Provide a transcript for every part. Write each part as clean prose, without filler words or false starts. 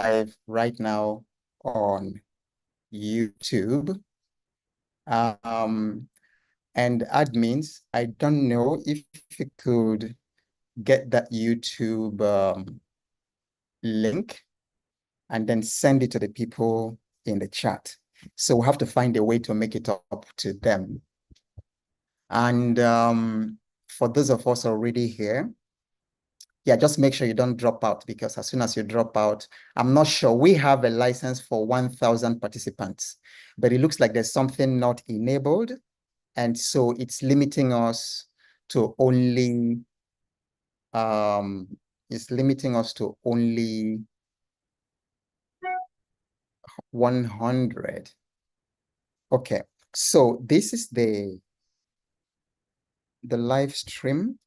live right now on YouTube. And admins, I don't know if you could get that YouTube link and then send it to the people in the chat. So we'll have to find a way to make it up to them. And for those of us already here, yeah, just make sure you don't drop out, because as soon as you drop out, I'm not sure. We have a license for 1,000 participants, but it looks like there's something not enabled. And so it's limiting us to only, it's limiting us to only 100. Okay, so this is the live stream.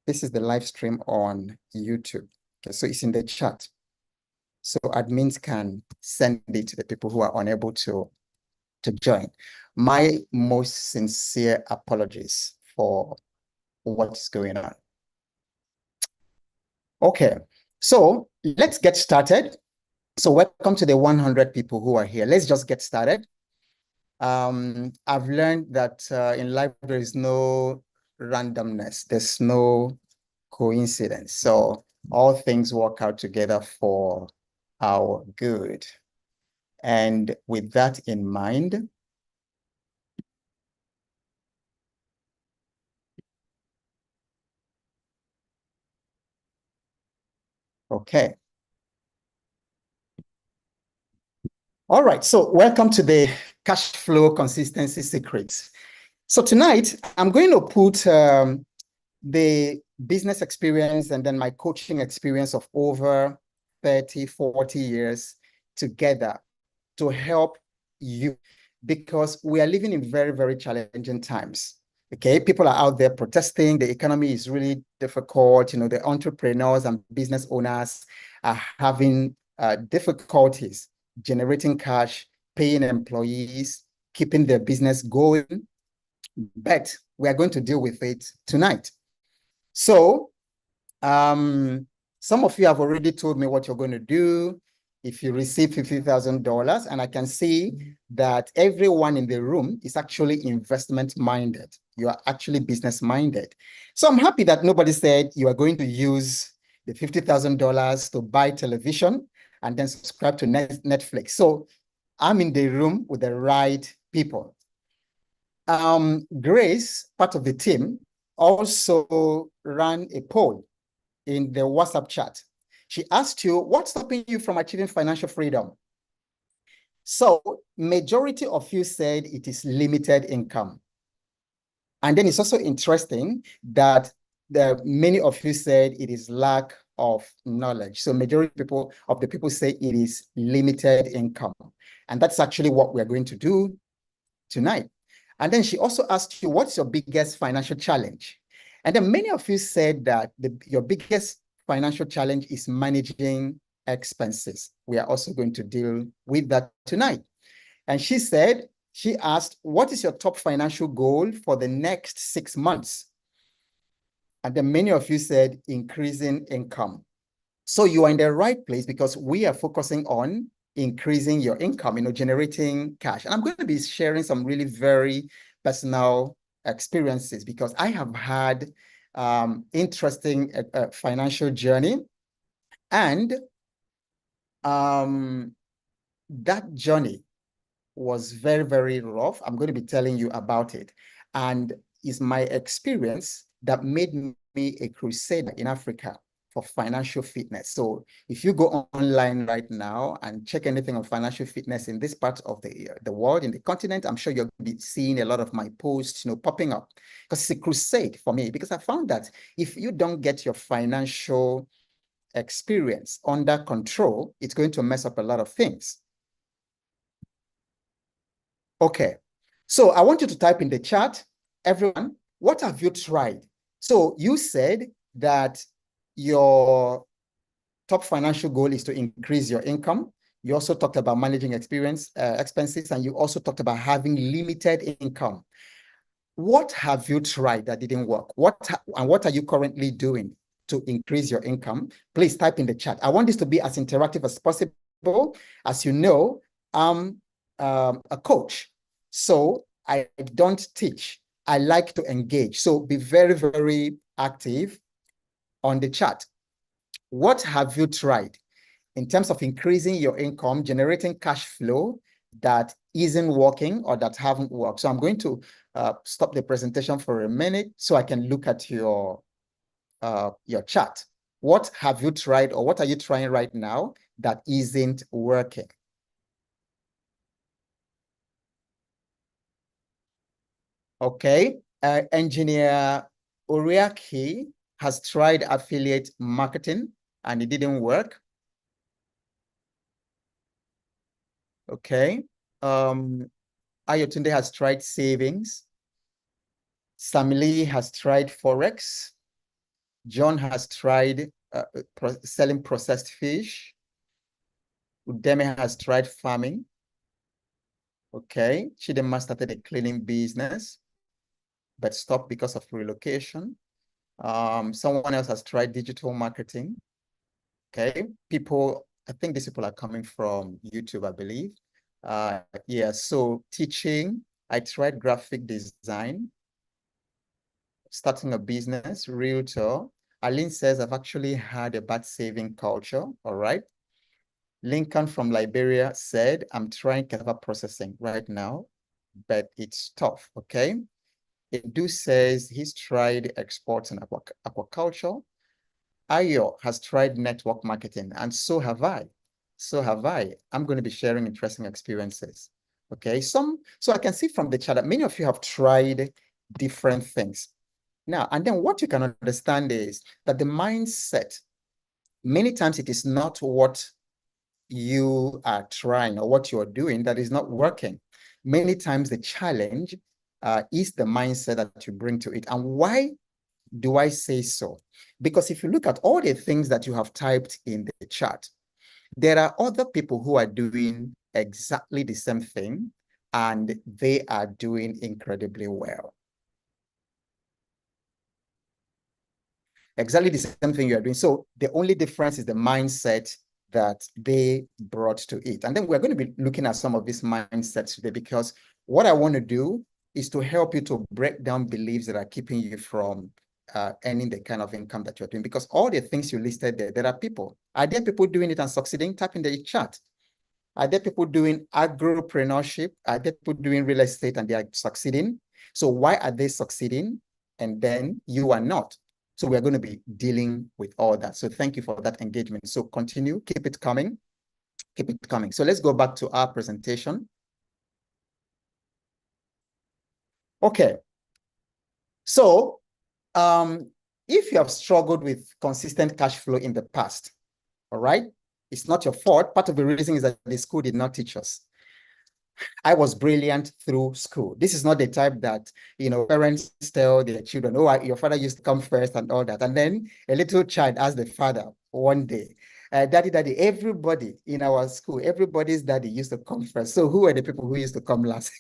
This is the live stream on YouTube. Okay, so it's in the chat. So admins can send it to the people who are unable to join. My most sincere apologies for what's going on. Okay, so let's get started. So welcome to the 100 people who are here. Let's just get started. I've learned that in life, there is no randomness. There's no coincidence. So all things work out together for our good. And with that in mind, okay. All right, so welcome to the Cash Flow Consistency Secrets. So tonight, I'm going to put the business experience and then my coaching experience of over 30, 40 years together to help you, because we are living in very, very challenging times. Okay, people are out there protesting. The economy is really difficult. You know, the entrepreneurs and business owners are having difficulties generating cash, paying employees, keeping their business going. But we are going to deal with it tonight. So some of you have already told me what you're going to do if you receive $50,000, and I can see that everyone in the room is actually investment minded. You are actually business minded. So I'm happy that nobody said you are going to use the $50,000 to buy television and then subscribe to Netflix. So I'm in the room with the right people. Grace, part of the team, also ran a poll in the WhatsApp chat. She asked you, what's stopping you from achieving financial freedom? So majority of you said it is limited income. And then it's also interesting that many of you said it is lack of knowledge. So majority of the people say it is limited income. And that's actually what we're going to do tonight. And then she also asked you, what's your biggest financial challenge? And then many of you said that your biggest financial challenge is managing expenses. We are also going to deal with that tonight. And she asked, what is your top financial goal for the next 6 months? And then many of you said increasing income. So you are in the right place, because we are focusing on increasing your income, generating cash. And I'm going to be sharing some really very personal experiences, because I have had interesting financial journey. And that journey was very, very rough. I'm going to be telling you about it. And it's my experience that made me a crusader in Africa for financial fitness. So if you go online right now and check anything on financial fitness in this part of the world, in the continent, I'm sure you'll be seeing a lot of my posts, popping up, because it's a crusade for me, because I found that if you don't get your financial experience under control, it's going to mess up a lot of things. Okay, so I want you to type in the chat, everyone, what have you tried? So you said that your top financial goal is to increase your income. You also talked about managing expenses, and you also talked about having limited income. What have you tried that didn't work? What are you currently doing to increase your income, please type in the chat. I want this to be as interactive as possible. As you know, I'm a coach, so I don't teach. I like to engage. So be very, very active on the chat. What have you tried in terms of increasing your income, generating cash flow that isn't working or that haven't worked? So I'm going to stop the presentation for a minute so I can look at your chat. What have you tried, or what are you trying right now that isn't working? Okay, engineer Uriaki has tried affiliate marketing and it didn't work. Okay. Ayotunde has tried savings. Samili has tried Forex. John has tried selling processed fish. Udeme has tried farming. Okay. Chidema started a cleaning business, but stopped because of relocation. Someone else has tried digital marketing. Okay. People, I think these people are coming from YouTube, I believe. Yeah, so teaching, I tried graphic design, starting a business, realtor. Aline says, I've actually had a bad saving culture. All right. Lincoln from Liberia said, I'm trying cassava processing right now, but it's tough. Okay. Edu says he's tried exports and aquaculture. Ayo has tried network marketing, and so have I. So have I. I'm going to be sharing interesting experiences. Okay. So I can see from the chat that many of you have tried different things. Now, and then what you can understand is that the mindset, many times it is not what you are trying or what you're doing that is not working. Many times the challenge is the mindset that you bring to it. And why do I say so? Because if you look at all the things that you have typed in the chat, there are other people who are doing exactly the same thing and they are doing incredibly well. Exactly the same thing you are doing. So the only difference is the mindset that they brought to it. And then we're going to be looking at some of these mindsets today, because what I want to do is to help you to break down beliefs that are keeping you from earning the kind of income that you're doing. Because all the things you listed there are people. Are there people doing it and succeeding? Type in the chat. Are there people doing agropreneurship? Are there people doing real estate and they are succeeding? So why are they succeeding? And then you are not. So we're going to be dealing with all that. So thank you for that engagement. So continue, keep it coming, keep it coming. So let's go back to our presentation. Okay. So if you have struggled with consistent cash flow in the past, all right, it's not your fault. Part of the reason is that the school did not teach us. I was brilliant through school. This is not the type that, parents tell their children, oh, your father used to come first and all that. And then a little child asked the father one day, daddy, everybody in our school, everybody's daddy used to come first. So who were the people who used to come last?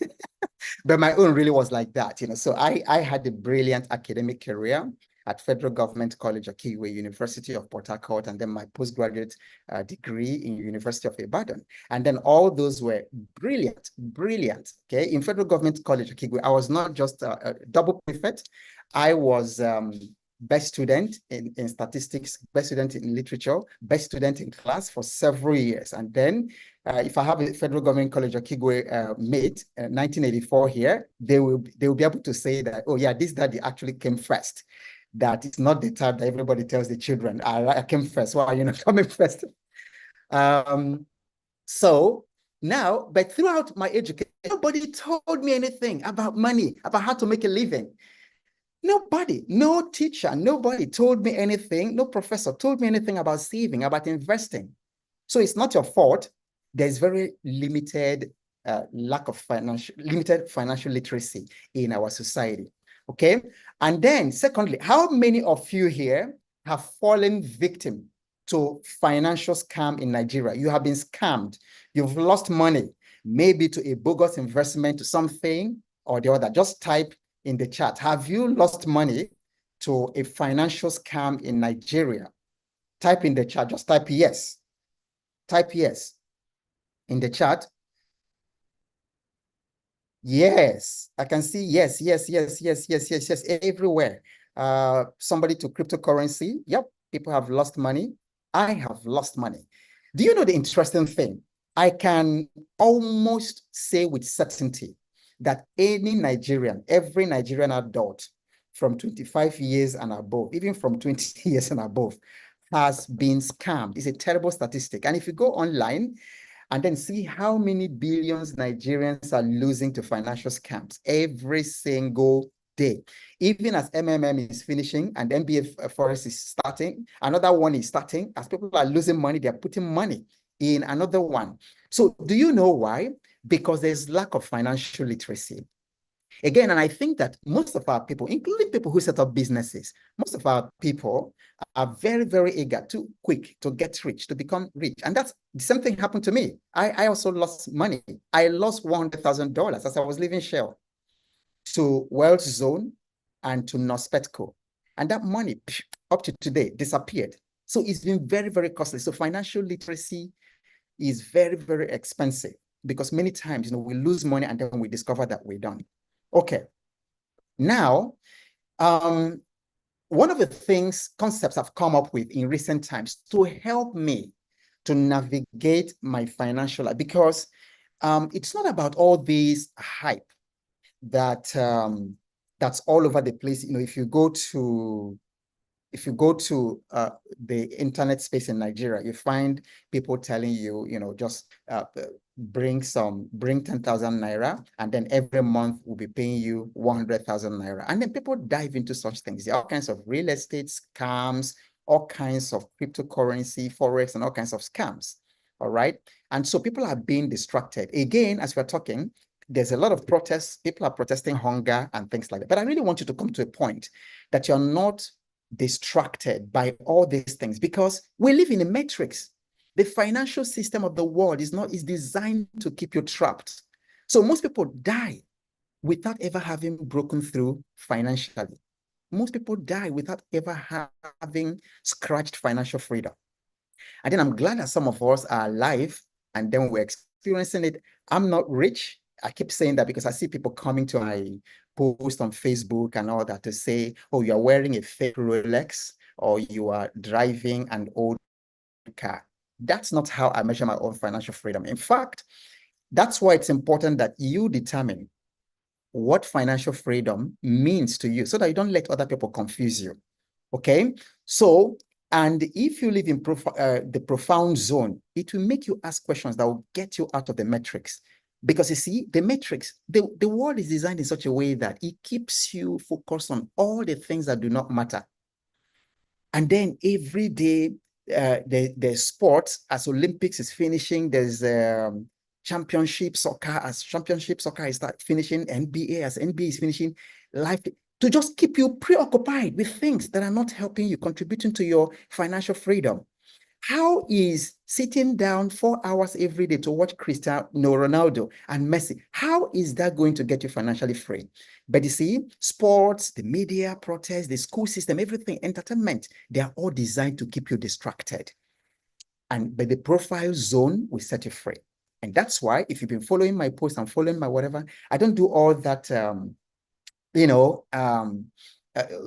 But my own really was like that, So I had a brilliant academic career at Federal Government College Okigwe, University of Port Harcourt, and then my postgraduate degree in University of Ibadan. And then all those were brilliant, brilliant. Okay, in Federal Government College Okigwe, I was not just a double prefect. I was best student in statistics, best student in literature, best student in class for several years. And then if I have a Federal Government College Okigwe mate, 1984 here, they will be able to say that, oh yeah, this daddy actually came first. That it's not the type that everybody tells the children, I came first. Why are you not coming first? So now, but throughout my education, nobody told me anything about money, about how to make a living. Nobody, no teacher, nobody told me anything. No professor told me anything about saving, about investing. So it's not your fault. There's very limited limited financial literacy in our society. Okay. And then secondly, how many of you here have fallen victim to financial scam in Nigeria? You have been scammed. You've lost money, maybe to a bogus investment, to something or the other. Just type in the chat. Have you lost money to a financial scam in Nigeria? Type in the chat, just type yes. Type yes in the chat. Yes, I can see yes, yes, yes, yes, yes, yes, yes, everywhere. Somebody to cryptocurrency. Yep, people have lost money. I have lost money. Do you know the interesting thing? I can almost say with certainty that any Nigerian, every Nigerian adult from 25 years and above, even from 20 years and above, has been scammed. It's a terrible statistic. And if you go online, and then see how many billions Nigerians are losing to financial scams every single day. Even as MMM is finishing and MBA Forest is starting, another one is starting. As people are losing money, they're putting money in another one. So do you know why? Because there's lack of financial literacy. Again, and I think that most of our people, including people who set up businesses, most of our people are very, very eager, too quick to get rich, to become rich. And that's the same thing happened to me. I also lost money. I lost $100,000 as I was leaving Shell to Wealth Zone and to Nospetco. And that money, up to today, disappeared. So it's been very, very costly. So financial literacy is very, very expensive because many times, we lose money and then we discover that we're done. Okay. Now, one of the concepts I've come up with in recent times to help me to navigate my financial life, because it's not about all this hype that that's all over the place. If you go to the internet space in Nigeria, you find people telling you, just bring 10,000 naira, and then every month we'll be paying you 100,000 naira. And then people dive into such things. There are all kinds of real estate scams, all kinds of cryptocurrency, forex, and all kinds of scams. All right. And so people are being distracted. Again, as we're talking, there's a lot of protests. People are protesting hunger and things like that. But I really want you to come to a point that you're not distracted by all these things, because we live in a matrix. The financial system of the world is designed to keep you trapped. So most people die without ever having broken through financially. Most people die without ever having scratched financial freedom. And then I'm glad that some of us are alive and then we're experiencing it. I'm not rich. I keep saying that because I see people coming to my post on Facebook and all that to say, oh, you're wearing a fake Rolex or you are driving an old car. That's not how I measure my own financial freedom. In fact, that's why it's important that you determine what financial freedom means to you so that you don't let other people confuse you. Okay? So, and if you live in the profound zone, it will make you ask questions that will get you out of the matrix. Because you see, the matrix, the world is designed in such a way that it keeps you focused on all the things that do not matter. And then every day, there's sports. As Olympics is finishing, there's championship soccer. As championship soccer is finishing, NBA as NBA is finishing, life, to just keep you preoccupied with things that are not helping you, contributing to your financial freedom. How is sitting down 4 hours every day to watch Cristiano Ronaldo and Messi, how is that going to get you financially free? But you see, sports, the media, protests, the school system, everything, entertainment, they are all designed to keep you distracted. But the profile zone will set you free. And that's why if you've been following my posts and following my whatever, I don't do all that,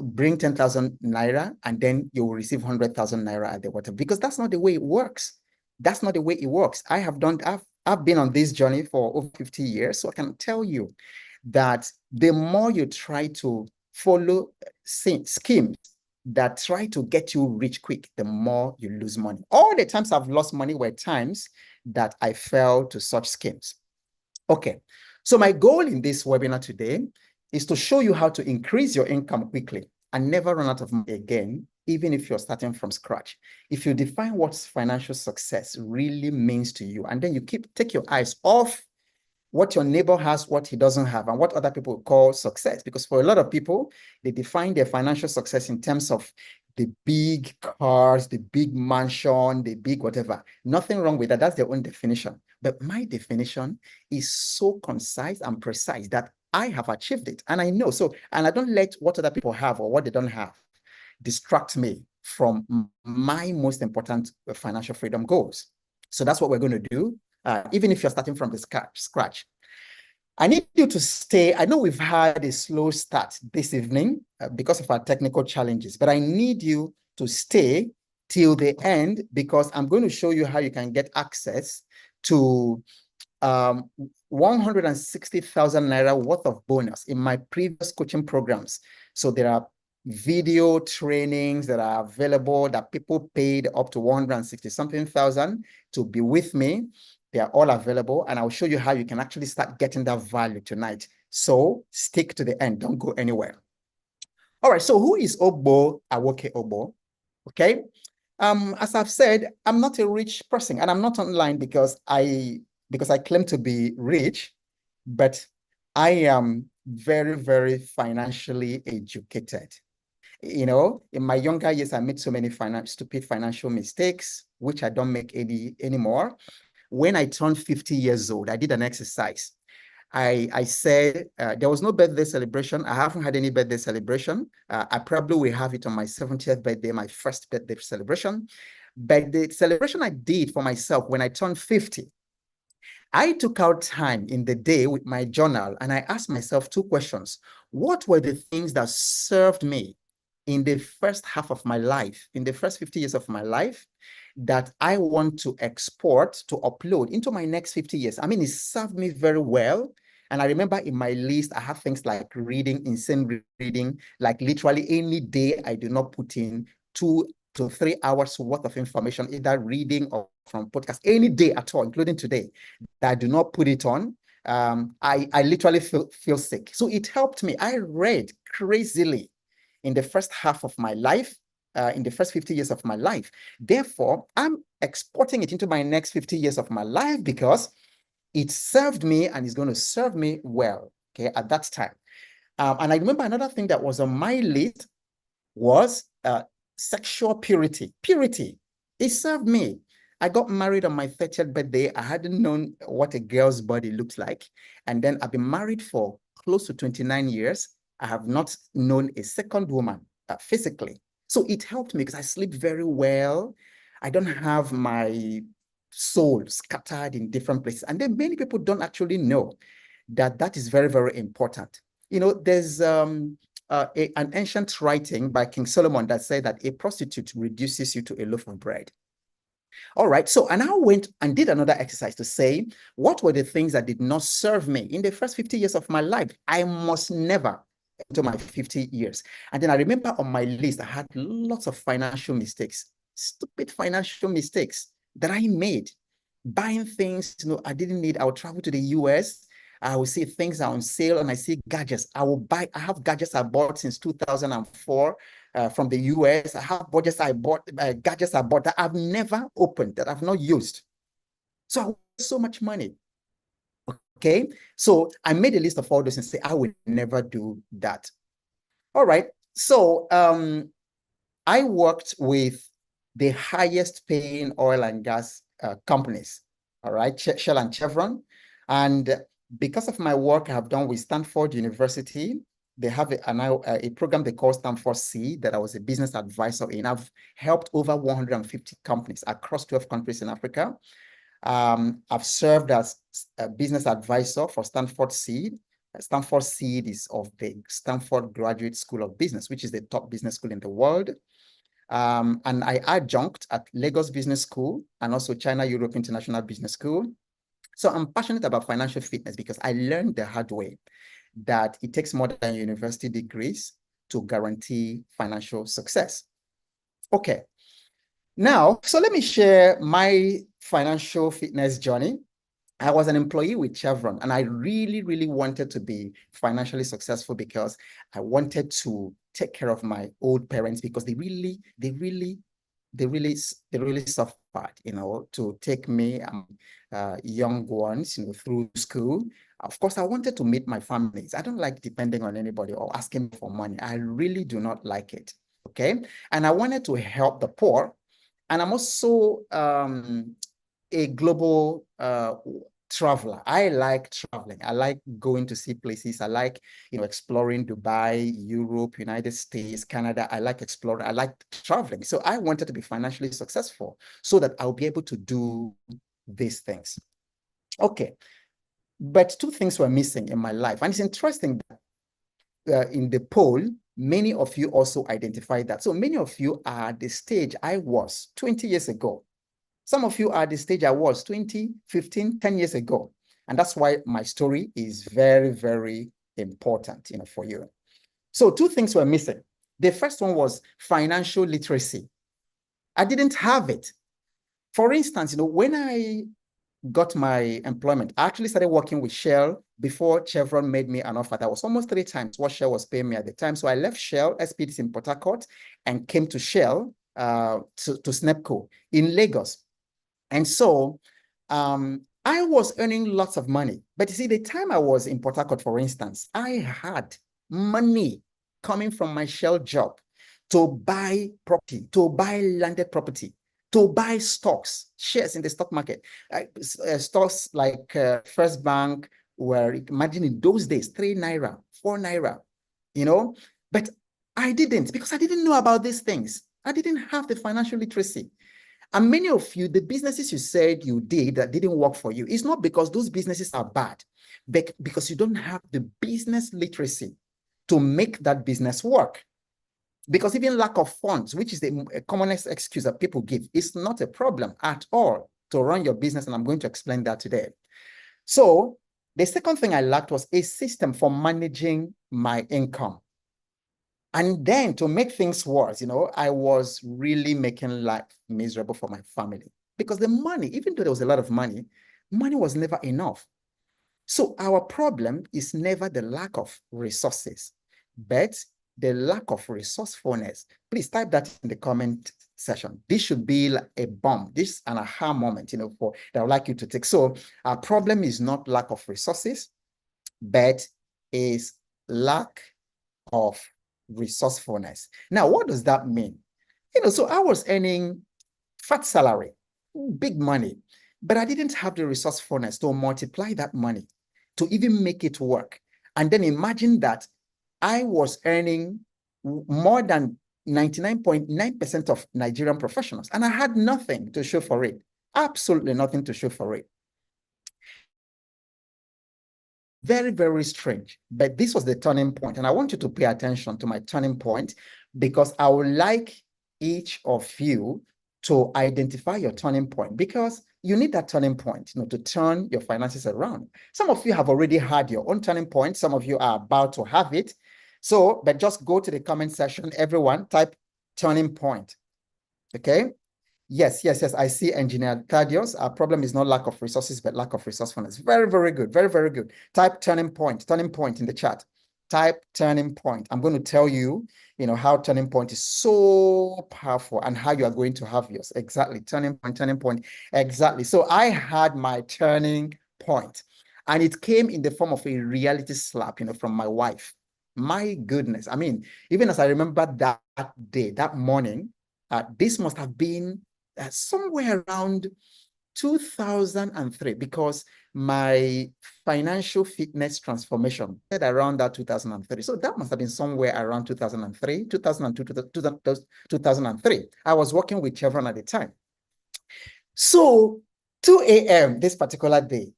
bring 10,000 naira and then you will receive 100,000 naira at the whatever, because that's not the way it works. That's not the way it works. I've been on this journey for over 50 years. So I can tell you that the more you try to follow schemes that try to get you rich quick, the more you lose money. All the times I've lost money were times that I fell to such schemes. Okay. So my goal in this webinar today is to show you how to increase your income quickly and never run out of money again, even if you're starting from scratch. If you define what financial success really means to you, and then you take your eyes off what your neighbor has, what he doesn't have, and what other people call success. Because for a lot of people, they define their financial success in terms of the big cars, the big mansion, the big whatever. Nothing wrong with that. That's their own definition. But my definition is so concise and precise that I have achieved it. And I know. So, and I don't let what other people have or what they don't have distract me from my most important financial freedom goals. So that's what we're going to do, even if you're starting from the scratch. I need you to stay. I know we've had a slow start this evening because of our technical challenges, but I need you to stay till the end because I'm going to show you how you can get access to 160,000 naira worth of bonus in my previous coaching programs. So there are video trainings that are available that people paid up to 160 something thousand to be with me. They are all available, and I'll show you how you can actually start getting that value tonight. So stick to the end, don't go anywhere. All right, so who is Ogbo Awoke Ogbo? Okay. As I've said, I'm not a rich person, and I'm not online because I claim to be rich, but I am very, very financially educated. You know, in my younger years, I made so many stupid financial mistakes, which I don't make anymore. When I turned 50 years old, I did an exercise. I said there was no birthday celebration. I haven't had any birthday celebration. I probably will have it on my 70th birthday, my first birthday celebration. But the celebration I did for myself when I turned 50, I took out time in the day with my journal and I asked myself two questions. What were the things that served me in the first half of my life, in the first 50 years of my life, that I want to export, to upload into my next 50 years? I mean, it served me very well. And I remember in my list, I have things like reading, insane reading, like literally any day I do not put in 2 to 3 hours worth of information, either reading or from podcast, any day at all, including today, that I do not put it on. I literally feel sick. So it helped me. I read crazily in the first half of my life, in the first 50 years of my life. Therefore, I'm exporting it into my next 50 years of my life because it served me and is going to serve me well, okay, at that time. And I remember another thing that was on my list was sexual purity. Purity, it served me. I got married on my 30th birthday. I hadn't known what a girl's body looks like. And then I've been married for close to 29 years. I have not known a second woman physically. So it helped me because I sleep very well. I don't have my soul scattered in different places. And then many people don't actually know that that is very, very important. You know, there's an ancient writing by King Solomon that said that a prostitute reduces you to a loaf of bread. All right, so and I went and did another exercise to say, what were the things that did not serve me in the first 50 years of my life? I must never into my 50 years. And then I remember on my list, I had lots of financial mistakes, stupid financial mistakes that I made, buying things, you know, I didn't need. I would travel to the US. I will see things are on sale and I see gadgets. I will buy. I have gadgets I bought since 2004 from the US. I have gadgets I bought that I've never opened, that I've not used. So I waste so much money. Okay. So I made a list of all those and say, I will never do that. All right. So I worked with the highest paying oil and gas companies. All right. Shell and Chevron. And because of my work I have done with Stanford University, they have a program they call Stanford Seed that I was a business advisor in. I've helped over 150 companies across 12 countries in Africa. I've served as a business advisor for Stanford Seed. Stanford Seed is of the Stanford Graduate School of Business, which is the top business school in the world. And I adjunct at Lagos Business School and also China Europe International Business School. So I'm passionate about financial fitness because I learned the hard way that it takes more than university degrees to guarantee financial success. Okay. Now, so let me share my financial fitness journey. I was an employee with Chevron and I really, really wanted to be financially successful because I wanted to take care of my old parents because they really suffered, you know, to take me young ones, you know, through school. Of course, I wanted to meet my families. I don't like depending on anybody or asking for money. I really do not like it. Okay. And I wanted to help the poor. And I'm also a global traveler. I like traveling. I like going to see places. I like, exploring Dubai, Europe, United States, Canada. I like exploring. I like traveling. So I wanted to be financially successful so that I'll be able to do these things. Okay. But two things were missing in my life. And it's interesting that in the poll, many of you also identified that. So many of you are at the stage I was 20 years ago. Some of you are at the stage I was 20, 15, 10 years ago. And that's why my story is very, very important, for you. So two things were missing. The first one was financial literacy. I didn't have it. For instance, when I got my employment, I actually started working with Shell before Chevron made me an offer that was almost 3 times what Shell was paying me at the time. So I left Shell, SPDC in Port Harcourt, and came to Shell, to Snepco in Lagos. And so I was earning lots of money. But you see, the time I was in Port Harcourt, for instance, I had money coming from my Shell job to buy property, to buy landed property, to buy stocks, shares in the stock market. Stocks like First Bank were, imagine in those days, 3 naira, 4 naira, But I didn't, because I didn't know about these things. I didn't have the financial literacy. And many of you, the businesses you said you did that didn't work for you, it's not because those businesses are bad, but because you don't have the business literacy to make that business work. Because even lack of funds, which is the commonest excuse that people give, is not a problem at all to run your business. And I'm going to explain that today. So the second thing I lacked was a system for managing my income. And then to make things worse, I was really making life miserable for my family because the money, even though there was a lot of money, money was never enough. So our problem is never the lack of resources, but the lack of resourcefulness. Please type that in the comment section. This should be like a bomb. This is an aha moment, for that I would like you to take. So our problem is not lack of resources, but is lack of resourcefulness. Now, what does that mean? So I was earning fat salary, big money, but I didn't have the resourcefulness to multiply that money to even make it work. And then imagine that I was earning more than 99.9% of Nigerian professionals, and I had nothing to show for it. Absolutely nothing to show for it. Very, very strange. But this was the turning point. And I want you to pay attention to my turning point because I would like each of you to identify your turning point because you need that turning point, to turn your finances around. Some of you have already had your own turning point. Some of you are about to have it. So, but just go to the comment section. Everyone type turning point. Okay. Yes. I see Engineer Thaddeus. Our problem is not lack of resources, but lack of resourcefulness. Very, very good. Very, very good. Type turning point in the chat. Type turning point. I'm going to tell you, how turning point is so powerful and how you are going to have yours. Exactly. Turning point. Exactly. So I had my turning point and it came in the form of a reality slap, from my wife. My goodness. I mean, even as I remember that day, that morning, this must have been somewhere around 2003 because my financial fitness transformation started around that 2003. So that must have been somewhere around 2003, 2002, 2003. I was working with Chevron at the time. So 2 a.m. this particular day,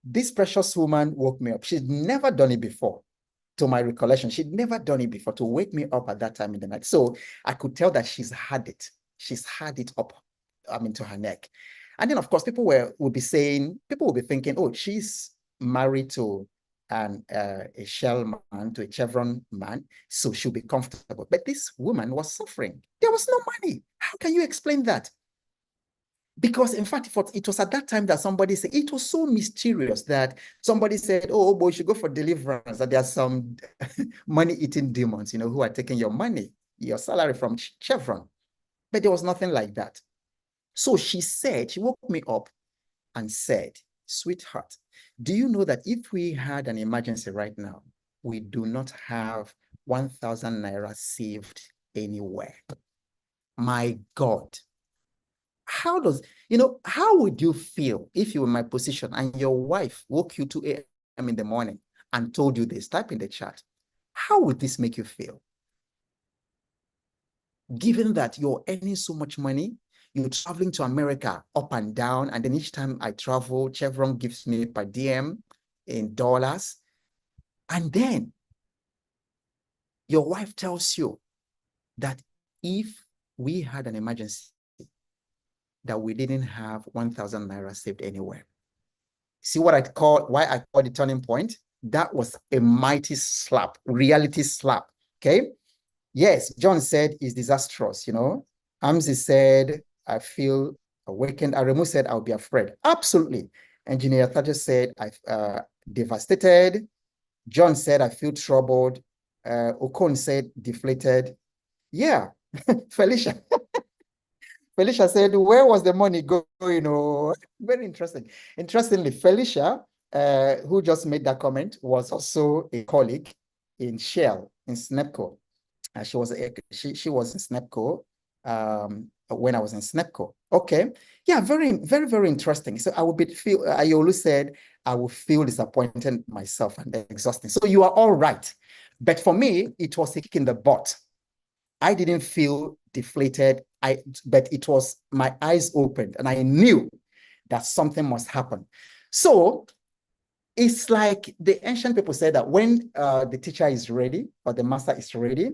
this precious woman woke me up. She'd never done it before. To my recollection, she'd never done it before to wake me up at that time in the night. So I could tell that she's had it. She's had it up, to her neck. And then, of course, people will be thinking, oh, she's married to a Shell man, to a Chevron man, so she'll be comfortable. But this woman was suffering. There was no money. How can you explain that? Because in fact, it was at that time that somebody said, it was so mysterious that somebody said, oh boy, you should go for deliverance, that there are some money-eating demons, who are taking your money, your salary from Chevron. But there was nothing like that. So she woke me up and said, sweetheart, do you know that if we had an emergency right now, we do not have 1,000 naira saved anywhere? My God. how would you feel if you were in my position and your wife woke you 2 a.m. in the morning and told you this? Type in the chat. How would this make you feel? Given that you're earning so much money, you're traveling to America up and down, and then each time I travel, Chevron gives me per diem in dollars. And then your wife tells you that if we had an emergency, that we didn't have 1,000 naira saved anywhere. See why I call the turning point? That was a mighty slap, reality slap. Okay. Yes, John said it's disastrous, Amzi said, I feel awakened. Aremu said, I'll be afraid. Absolutely. Engineer Thatcher said, I'm devastated. John said, I feel troubled. Okon said, deflated. Yeah, Felicia. Felicia said, where was the money going? Very interesting. Interestingly, Felicia, who just made that comment, was also a colleague in Shell, in Snepco. She was in Snepco when I was in Snepco. Okay. Yeah, very, very, very interesting. So Ayolu said, I will feel disappointed myself and exhausting. So you are all right. But for me, it was a kick in the butt. I didn't feel deflated, but it was my eyes opened and I knew that something must happen. So it's like the ancient people said that when the teacher is ready or the master is ready,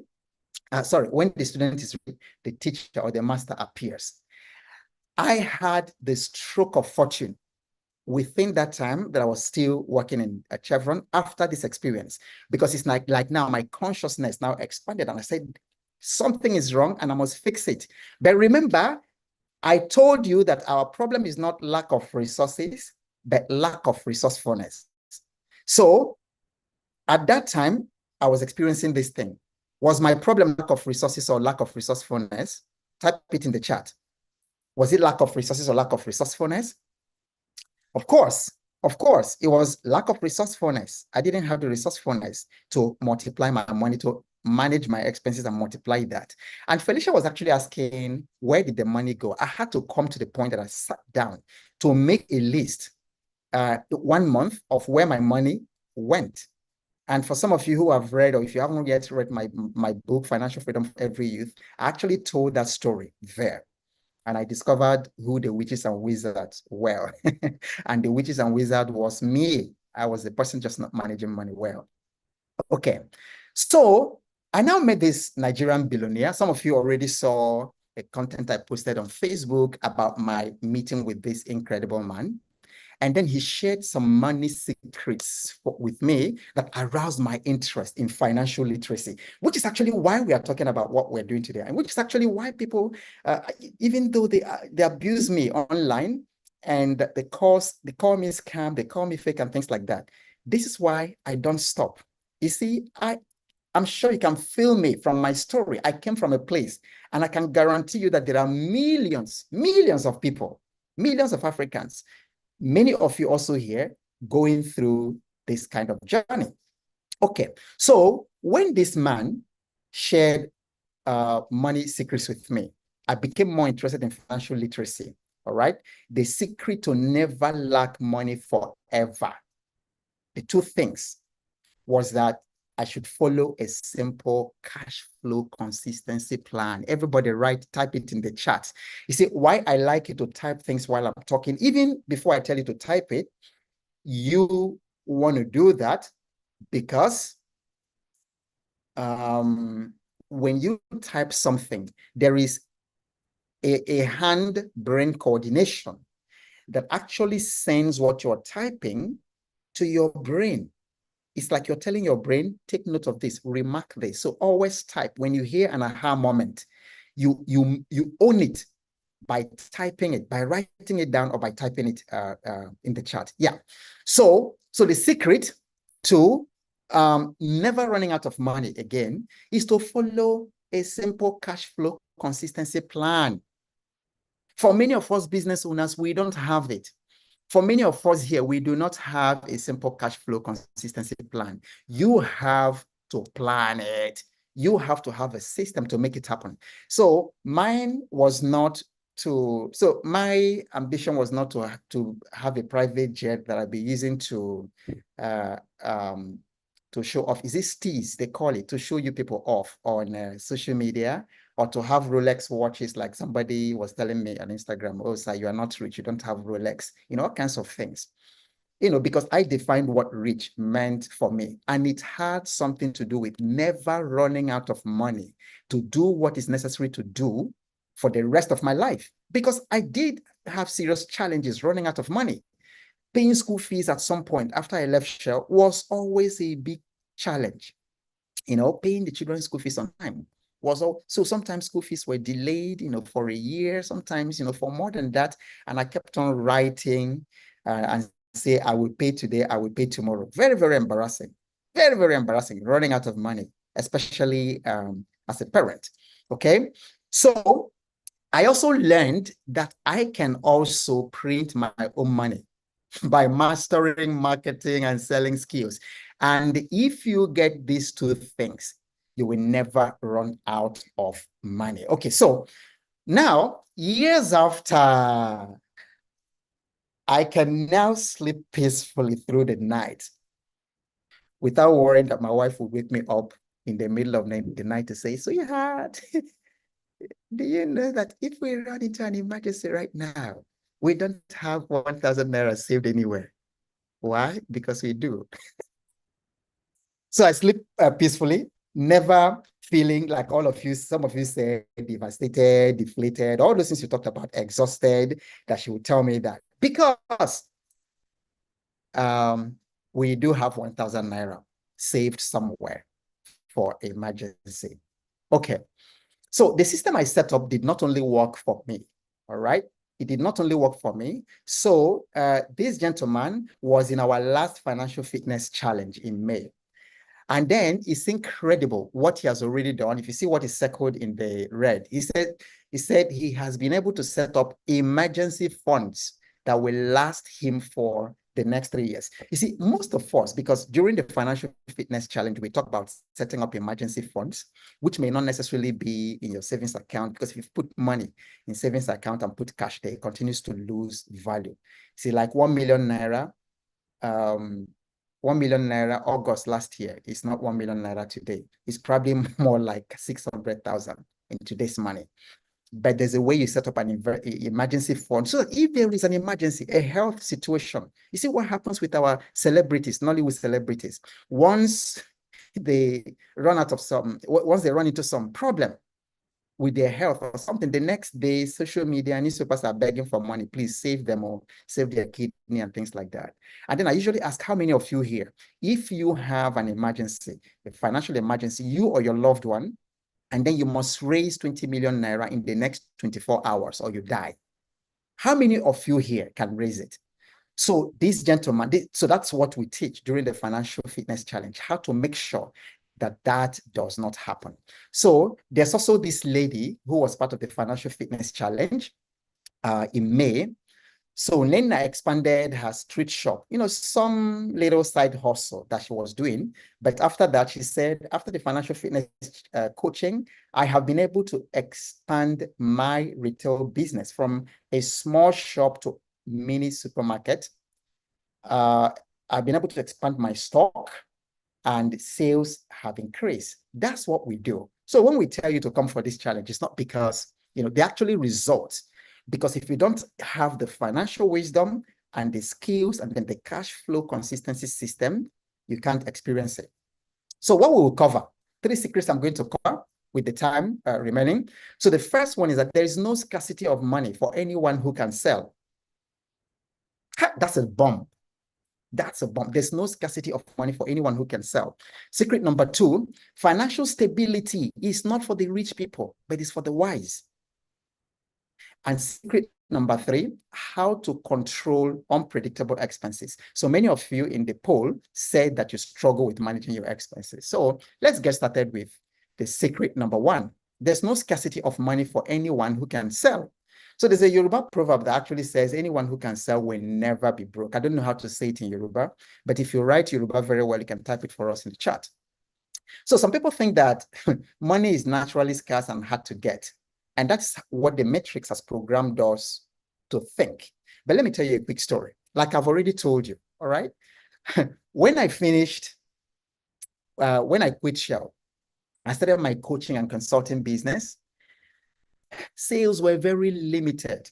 when the student is ready, the teacher or the master appears. I had the stroke of fortune within that time that I was still working in Chevron after this experience, because it's like now my consciousness now expanded and I said, something is wrong and I must fix it. But remember, I told you that our problem is not lack of resources, but lack of resourcefulness. So at that time, I was experiencing this thing. Was my problem lack of resources or lack of resourcefulness? Type it in the chat. Was it lack of resources or lack of resourcefulness? Of course, it was lack of resourcefulness. I didn't have the resourcefulness to multiply my money, to manage my expenses and multiply that. And Felicia was actually asking, where did the money go? I had to come to the point that I sat down to make a list 1 month of where my money went. And for some of you who have read, or if you haven't yet read my book, Financial Freedom for Every Youth, I actually told that story there. And I discovered who the witches and wizards were. And the witches and wizard was me. I was the person just not managing money well. Okay. So I now met this Nigerian billionaire. Some of you already saw a content I posted on Facebook about my meeting with this incredible man. And then he shared some money secrets with me that aroused my interest in financial literacy, which is actually why we are talking about what we're doing today. And which is actually why people, even though they abuse me online and they call me scam, they call me fake and things like that. This is why I don't stop. You see, I'm sure you can feel me from my story. I came from a place, and I can guarantee you that there are millions of people, millions of Africans, many of you also here, going through this kind of journey. Okay, so when this man shared money secrets with me, I became more interested in financial literacy. All right, the secret to never lack money forever. The two things was that I should follow a simple cash flow consistency plan. Everybody type it in the chat. You see, why I like it to type things while I'm talking, even before I tell you to type it, you want to do that because when you type something, there is a hand-brain coordination that actually sends what you're typing to your brain. It's like you're telling your brain, take note of this, remark this. So always type. When you hear an aha moment, you own it by typing it, by writing it down, or by typing it in the chat. Yeah. So the secret to never running out of money again is to follow a simple cash flow consistency plan. For many of us business owners, we don't have it. For many of us here, we do not have a simple cash flow consistency plan. You have to plan it. You have to have a system to make it happen. So mine was not so my ambition was not to have a private jet that I'd be using to show off. Is it steez, they call it, to show you people off on social media, or to have Rolex watches, like somebody was telling me on Instagram, oh, sir, you are not rich, you don't have Rolex, all kinds of things. Because I defined what rich meant for me. And it had something to do with never running out of money to do what is necessary to do for the rest of my life. Because I did have serious challenges running out of money. Paying school fees at some point after I left Shell was always a big challenge. Paying the children's school fees on time was all. So sometimes school fees were delayed, for a year, sometimes, for more than that. And I kept on writing and say, I will pay today, I will pay tomorrow. Very, very embarrassing. Very, very embarrassing, running out of money, especially as a parent. Okay. So I also learned that I can also print my own money by mastering marketing and selling skills. And if you get these two things, you will never run out of money. Okay, so now, years after, I can now sleep peacefully through the night without worrying that my wife will wake me up in the middle of the night to say, so you had, do you know that if we run into an emergency right now, we don't have 1,000 naira saved anywhere? Why? Because we do. So I sleep peacefully, never feeling like some of you say devastated, deflated, all those things you talked about, exhausted, that she would tell me that. Because we do have 1,000 naira saved somewhere for emergency. Okay. So the system I set up did not only work for me, all right? It did not only work for me. So this gentleman was in our last financial fitness challenge in May. And then it's incredible what he has already done. If you see what is circled in the red, he said he has been able to set up emergency funds that will last him for the next 3 years. You see, most of us, because during the financial fitness challenge, we talk about setting up emergency funds, which may not necessarily be in your savings account, because if you put money in savings account and put cash there, it continues to lose value. See, like 1 million naira, 1 million naira August last year is not 1 million naira today. It's probably more like 600,000 in today's money. But there's a way you set up an emergency fund. So if there is an emergency, a health situation, you see what happens with our celebrities, Nollywood celebrities. Once they run into some problem with their health or something, the next day, social media and newspapers are begging for money. Please save them or save their kidney and things like that. And then I usually ask, how many of you here, if you have an emergency, a financial emergency, you or your loved one, and then you must raise 20 million naira in the next 24 hours or you die, how many of you here can raise it? So this gentleman, so that's what we teach during the financial fitness challenge, how to make sure that does not happen. So there's also this lady who was part of the financial fitness challenge in May. So Nena expanded her street shop, some little side hustle that she was doing. But after that, she said, after the financial fitness coaching, I have been able to expand my retail business from a small shop to mini supermarket. I've been able to expand my stock and sales have increased. That's what we do. So when we tell you to come for this challenge, it's not because, they actually result. Because if you don't have the financial wisdom and the skills and then the cash flow consistency system, you can't experience it. So what we will cover, 3 secrets I'm going to cover with the time remaining. So the first one is that there is no scarcity of money for anyone who can sell. That's a bomb. That's a bomb. There's no scarcity of money for anyone who can sell. Secret number 2, financial stability is not for the rich people, but it's for the wise. And secret number 3, how to control unpredictable expenses. So many of you in the poll said that you struggle with managing your expenses. So let's get started with the secret number 1. There's no scarcity of money for anyone who can sell. So there's a Yoruba proverb that actually says anyone who can sell will never be broke. I don't know how to say it in Yoruba, but if you write Yoruba very well, you can type it for us in the chat. So some people think that money is naturally scarce and hard to get. And that's what the matrix has programmed us to think. But let me tell you a quick story. Like I've already told you, all right? When I quit Shell, I started my coaching and consulting business. Sales were very limited,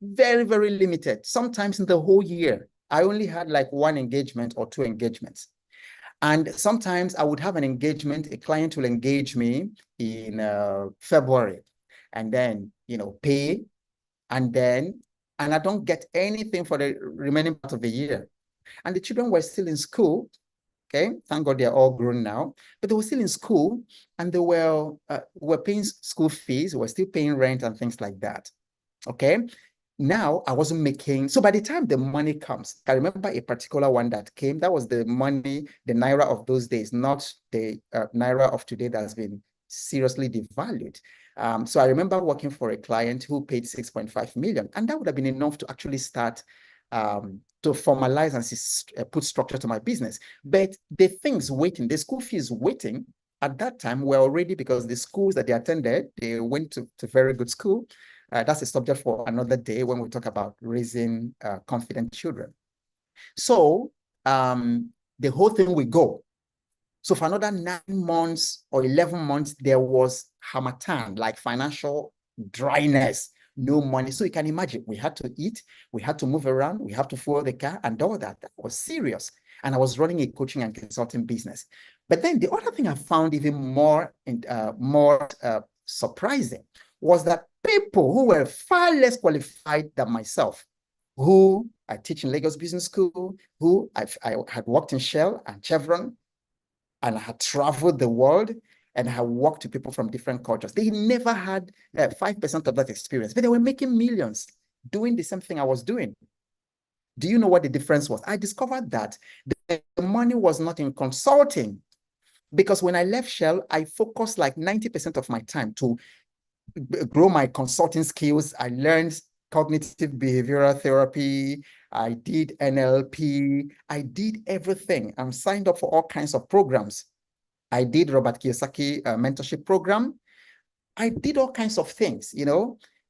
very, very limited. Sometimes in the whole year, I only had like one engagement or two engagements. And sometimes I would have an engagement, a client will engage me in February and then, pay. And I don't get anything for the remaining part of the year. And the children were still in school. Okay, thank God they're all grown now, but they were still in school and they were paying school fees, were still paying rent and things like that. Okay, now I wasn't making, so by the time the money comes, I remember a particular one that came, that was the money, the Naira of those days, not the Naira of today that has been seriously devalued. So I remember working for a client who paid 6.5 million, and that would have been enough to actually start to formalize and put structure to my business. But the things waiting, the school fees waiting at that time were already, because the schools that they attended, they went to very good school. That's a subject for another day when we talk about raising confident children. So the whole thing will go. So for another 9 months or 11 months, there was harmattan, like financial dryness, no money. So you can imagine, we had to eat, we had to move around, we have to fuel the car and all that. That was serious. And I was running a coaching and consulting business. But then the other thing I found even more surprising was that people who were far less qualified than myself, who I teach in Lagos Business School, who I had worked in Shell and Chevron, and I had traveled the world and I had worked with people from different cultures. They never had 5% of that experience, but they were making millions doing the same thing I was doing. Do you know what the difference was? I discovered that the money was not in consulting, because when I left Shell, I focused like 90% of my time to grow my consulting skills. I learned cognitive behavioral therapy. I did NLP. I did everything. I'm signed up for all kinds of programs. I did Robert Kiyosaki mentorship program. I did all kinds of things,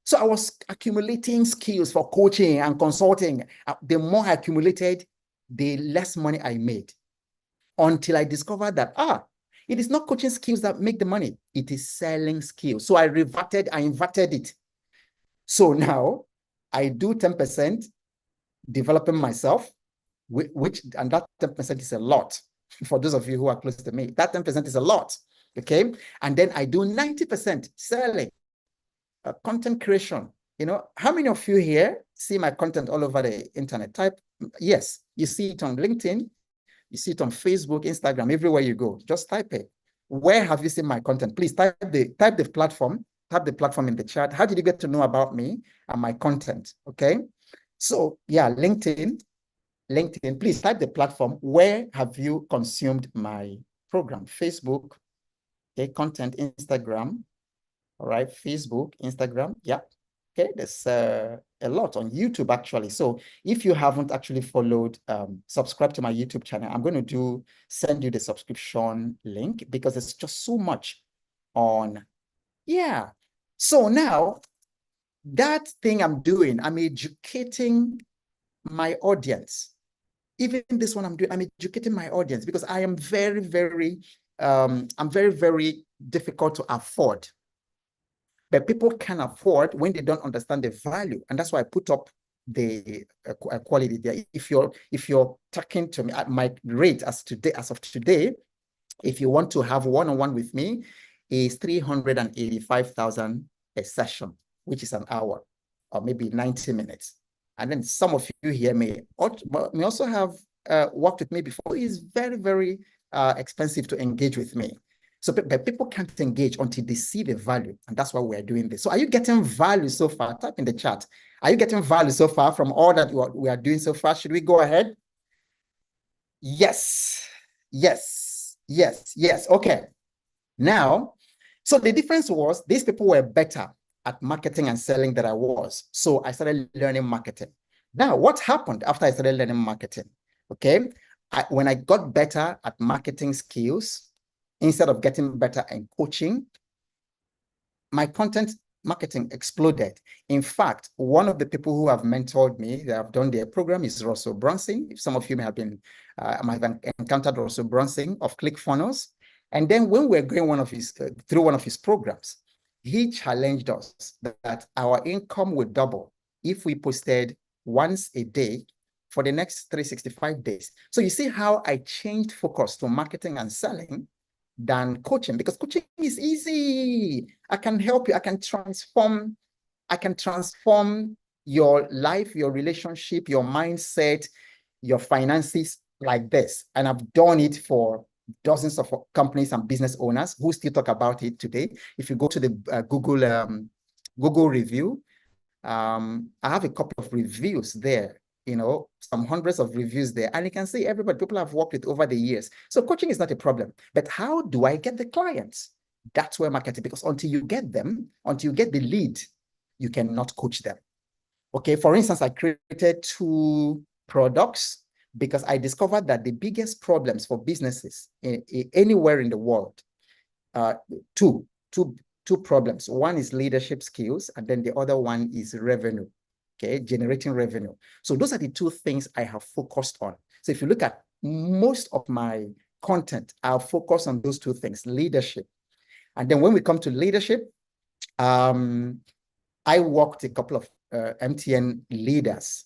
So I was accumulating skills for coaching and consulting. The more I accumulated, the less money I made, until I discovered that, it is not coaching skills that make the money. It is selling skills. So I inverted it. So now I do 10% developing myself, and that 10% is a lot. For those of you who are close to me, that 10% is a lot, okay? And then I do 90% selling, content creation. How many of you here see my content all over the internet? Type yes. You see it on LinkedIn, you see it on Facebook, Instagram, everywhere you go. Just type it. Where have you seen my content? Please type the platform. Type the platform in the chat. How did you get to know about me and my content? Okay. So yeah, LinkedIn. Please type the platform. Where have you consumed my program? Facebook. Okay, content, Instagram. All right, Facebook, Instagram. Yeah. Okay, there's a lot on YouTube actually. So if you haven't actually followed, subscribe to my YouTube channel. I'm going to send you the subscription link, because there's just so much on. Yeah. So now that thing I'm doing, I'm educating my audience. Even this one I'm doing, I'm educating my audience, because I am very, very, I'm very, very difficult to afford. But people can afford when they don't understand the value. And that's why I put up the quality there. If you're talking to me at my rate as of today, if you want to have one-on-one with me, is 385,000 a session, which is an hour or maybe 90 minutes. And then some of you here may also have worked with me before. It's very, very expensive to engage with me. So but people can't engage until they see the value. And that's why we're doing this. So are you getting value so far? Type in the chat. Are you getting value so far from all that we are doing so far? Should we go ahead? Yes. Yes. Yes. Yes. Okay. Now, so the difference was these people were better at marketing and selling than I was. So I started learning marketing. Now, what happened after I started learning marketing? Okay. When I got better at marketing skills, instead of getting better in coaching, my content marketing exploded. In fact, one of the people who have mentored me, that have done their program, is Russell Brunson. If some of you may have encountered Russell Brunson of ClickFunnels. And then when we're going through one of his programs, he challenged us that our income would double if we posted once a day for the next 365 days. So you see how I changed focus to marketing and selling than coaching, because coaching is easy. I can help you. I can transform your life, your relationship, your mindset, your finances like this. And I've done it for dozens of companies and business owners who still talk about it today. If you go to the Google review, I have a couple of reviews there, some hundreds of reviews there, and you can see people I've worked with over the years. So coaching is not a problem, but how do I get the clients? That's where marketing, because until you get them, until you get the lead, you cannot coach them. Okay, for instance, I created 2 products because I discovered that the biggest problems for businesses anywhere in the world, two problems. One is leadership skills, and then the other one is revenue, okay, generating revenue. So those are the 2 things I have focused on. So if you look at most of my content, I'll focus on those 2 things, leadership. And then when we come to leadership, I worked a couple of MTN leaders,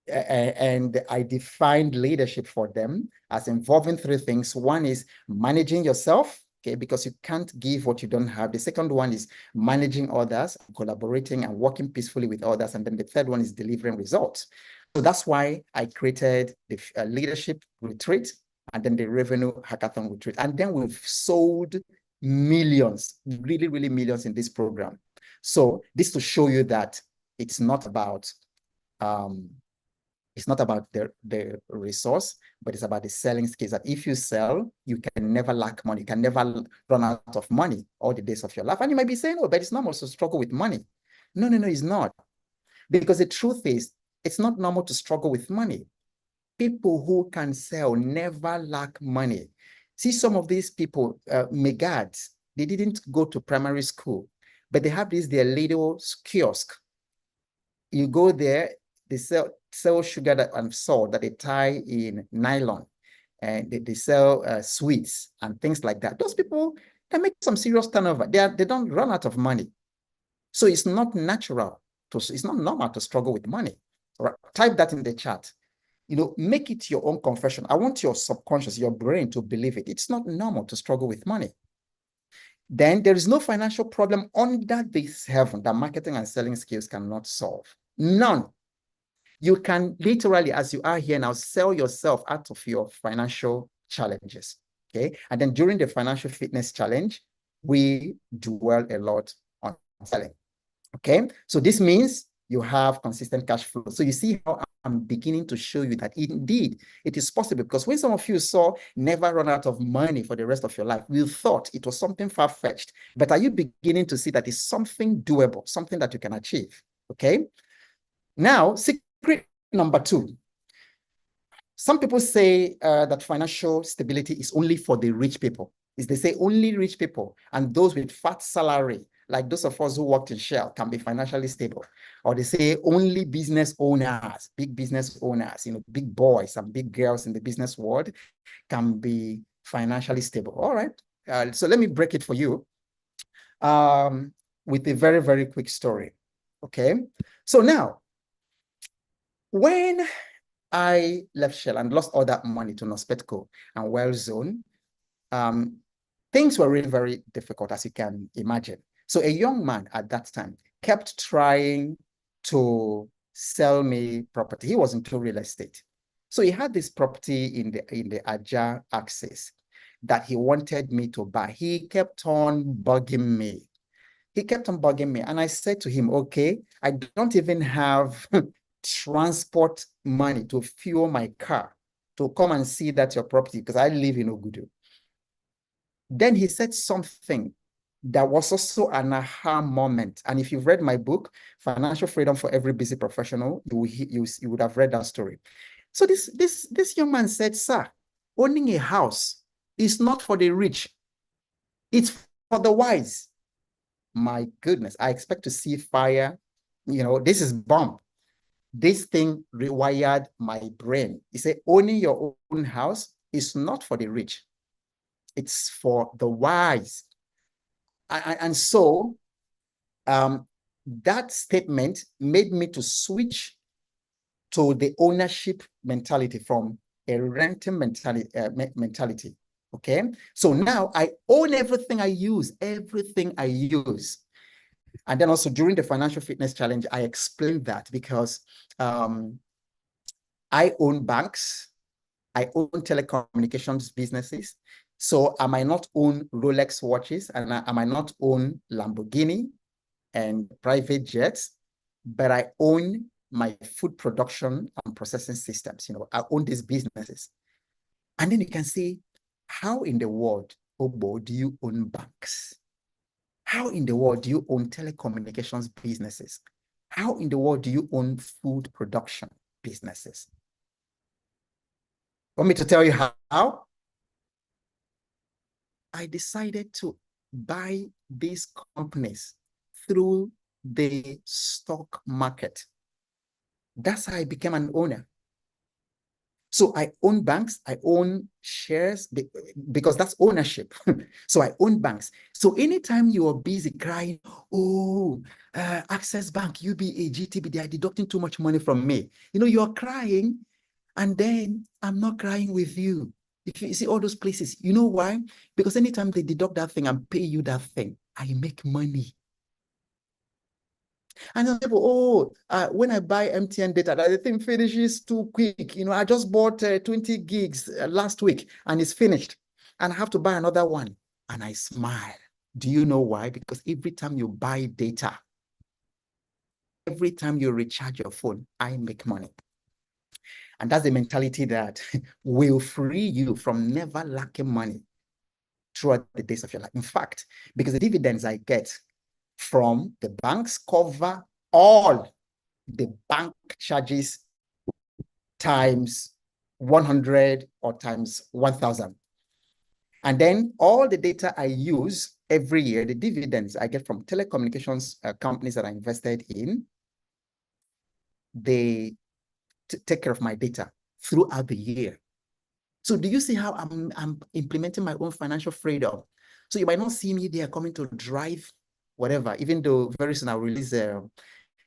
and I defined leadership for them as involving 3 things. One is managing yourself, okay, because you can't give what you don't have. The second one is managing others, collaborating and working peacefully with others. And then the third one is delivering results. So that's why I created the leadership retreat and then the revenue hackathon retreat. And then we've sold millions, really, really millions in this program. So this to show you that it's not about the resource, but it's about the selling skills. That if you sell, you can never lack money. You can never run out of money all the days of your life. And you might be saying, oh, but it's normal to struggle with money. No, it's not. Because the truth is, it's not normal to struggle with money. People who can sell never lack money. See, some of these people, megads, they didn't go to primary school, but they have their little kiosk. You go there, they sell sugar and salt that they tie in nylon, and they sell sweets and things like that. Those people can make some serious turnover. They don't run out of money. So it's not natural. It's not normal to struggle with money. Right? Type that in the chat. Make it your own confession. I want your subconscious, your brain to believe it. It's not normal to struggle with money. Then there is no financial problem under this heaven that marketing and selling skills cannot solve. None. You can literally, as you are here now, sell yourself out of your financial challenges. Okay. And then during the financial fitness challenge, we dwell a lot on selling. Okay. So this means you have consistent cash flow. So you see how I'm beginning to show you that indeed it is possible, because when some of you saw never run out of money for the rest of your life, you thought it was something far-fetched. But are you beginning to see that it's something doable, something that you can achieve? Okay. Now, secret number 2. Some people say that financial stability is only for the rich people. They say only rich people and those with fat salary, like those of us who worked in Shell, can be financially stable. Or they say only business owners, big business owners, big boys and big girls in the business world can be financially stable. All right. So let me break it for you with a very, very quick story. Okay. So now, when I left Shell and lost all that money to Nospetco and WellZone, things were really very difficult, as you can imagine. So a young man at that time kept trying to sell me property. He was into real estate. So he had this property in the Aja axis that he wanted me to buy. He kept on bugging me. And I said to him, okay, I don't even have transport money to fuel my car to come and see that your property, because I live in Ogudu. Then he said something that was also an aha moment. And if you've read my book, Financial Freedom for Every Busy Professional, you would have read that story. So this young man said, sir, owning a house is not for the rich. It's for the wise. my goodness, I expect to see fire. This is bomb. This thing rewired my brain. He said, owning your own house is not for the rich. It's for the wise. And so that statement made me to switch to the ownership mentality from a renting mentality. Okay. So now I own everything I use, everything I use. And then also during the Financial Fitness Challenge, I explained that because I own banks, I own telecommunications businesses. So I might not own Rolex watches and I might not own Lamborghini and private jets, but I own my food production and processing systems. I own these businesses. And then you can see, how in the world, Obo, do you own banks? How in the world do you own telecommunications businesses? How in the world do you own food production businesses? Want me to tell you how? I decided to buy these companies through the stock market. That's how I became an owner. So I own banks, I own shares because that's ownership. So I own banks. So anytime you are busy crying, oh, Access Bank, UBA, GTB, they are deducting too much money from me. You're crying, and then I'm not crying with you. If you see all those places, you know why? Because anytime they deduct that thing and pay you that thing, I make money. And some people, when I buy MTN data, the thing finishes too quick. I just bought 20 gigs last week and it's finished. And I have to buy another one. And I smile. Do you know why? Because every time you buy data, every time you recharge your phone, I make money. And that's the mentality that will free you from never lacking money throughout the days of your life. In fact, because the dividends I get from the banks cover all the bank charges times 100 or times 1,000. And then all the data I use every year, the dividends I get from telecommunications companies that I invested in, they take care of my data throughout the year. So do you see how I'm implementing my own financial freedom? So you might not see me there coming to drive whatever, even though very soon I'll release a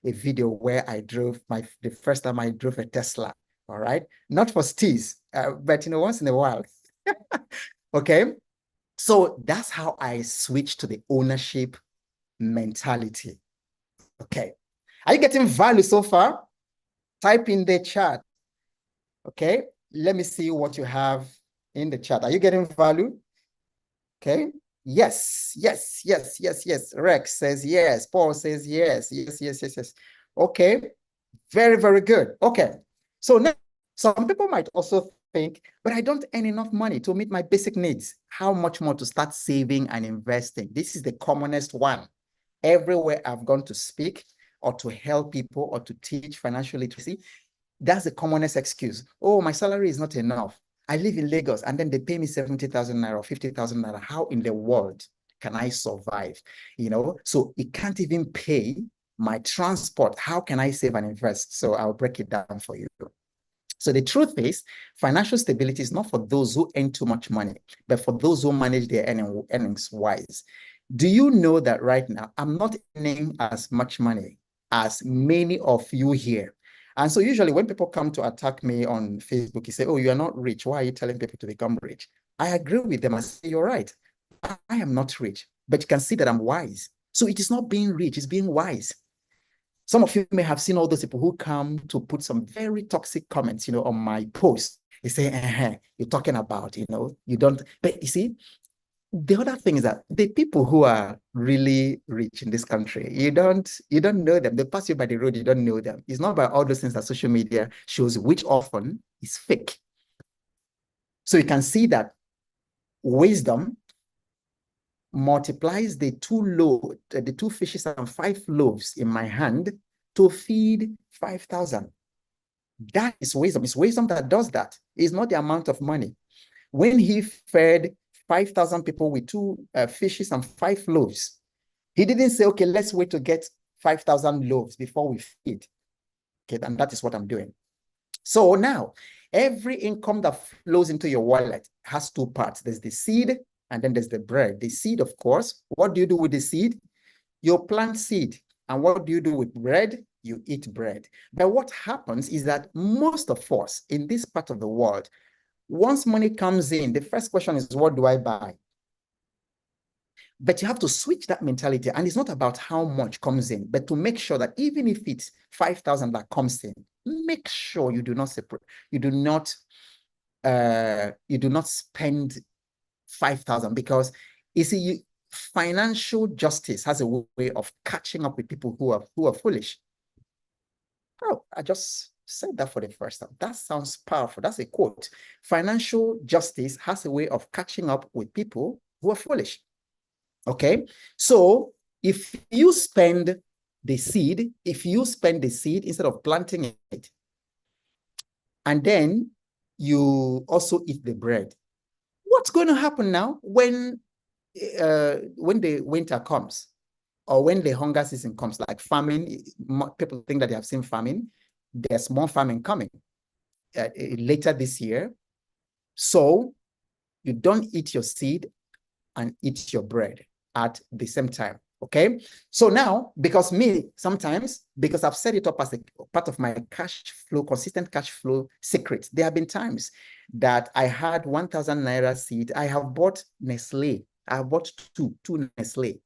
video where I drove the first time I drove a Tesla. All right. Not for steez, but once in a while. Okay. So that's how I switched to the ownership mentality. Okay. Are you getting value so far? Type in the chat. Okay. Let me see what you have in the chat. Are you getting value? Okay. Yes, yes, yes, yes, yes. Rex says yes. Paul says yes, yes, yes, yes, yes. Okay. Very, very good. Okay. So now, some people might also think, but I don't earn enough money to meet my basic needs. How much more to start saving and investing? This is the commonest one. Everywhere I've gone to speak or to help people or to teach financial literacy, that's the commonest excuse. Oh, my salary is not enough. I live in Lagos and then they pay me 70,000 naira or 50,000 naira. How in the world can I survive? So it can't even pay my transport. How can I save and invest? So I'll break it down for you. So the truth is, financial stability is not for those who earn too much money, but for those who manage their earnings wise. Do you know that right now, I'm not earning as much money as many of you here? And so usually when people come to attack me on Facebook, you say, oh, you are not rich. Why are you telling people to become rich? I agree with them. I say, you're right. I am not rich, but you can see that I'm wise. So it is not being rich, it's being wise. Some of you may have seen all those people who come to put some very toxic comments, on my post. They say, you're talking about, you don't, but you see, the other thing is that the people who are really rich in this country, you don't know them. They pass you by the road, you don't know them. It's not by all those things that social media shows, which often is fake. So you can see that wisdom multiplies the two fishes and 5 loaves in my hand to feed 5,000. That is wisdom. It's wisdom that does that. It's not the amount of money. When he fed 5,000 people with 2 fishes and 5 loaves, He didn't say, okay, let's wait to get 5,000 loaves before we feed. Okay, and that is what I'm doing. So now, every income that flows into your wallet has two parts. There's the seed, and then there's the bread. The seed, of course, what do you do with the seed? You plant seed. And what do you do with bread? You eat bread. But what happens is that most of us in this part of the world, once money comes in, the first question is, what do I buy? But you have to switch that mentality. And it's not about how much comes in, but to make sure that even if it's 5,000 that comes in, make sure you do not separate, you do not spend 5,000, because you see, financial justice has a way of catching up with people who are foolish. Oh, I just said that for the first time. That sounds powerful. That's a quote. Financial justice has a way of catching up with people who are foolish. Okay, so if you spend the seed, instead of planting it, and then you also eat the bread, what's going to happen now when the winter comes, or when the hunger season comes, like famine? People think that they have seen famine. There's more famine coming later this year. So you don't eat your seed and eat your bread at the same time. Okay. So now, because I've set it up as a part of my cash flow, consistent cash flow secret, there have been times that I had 1,000 Naira seed. I have bought Nestle. I have bought two Nestle,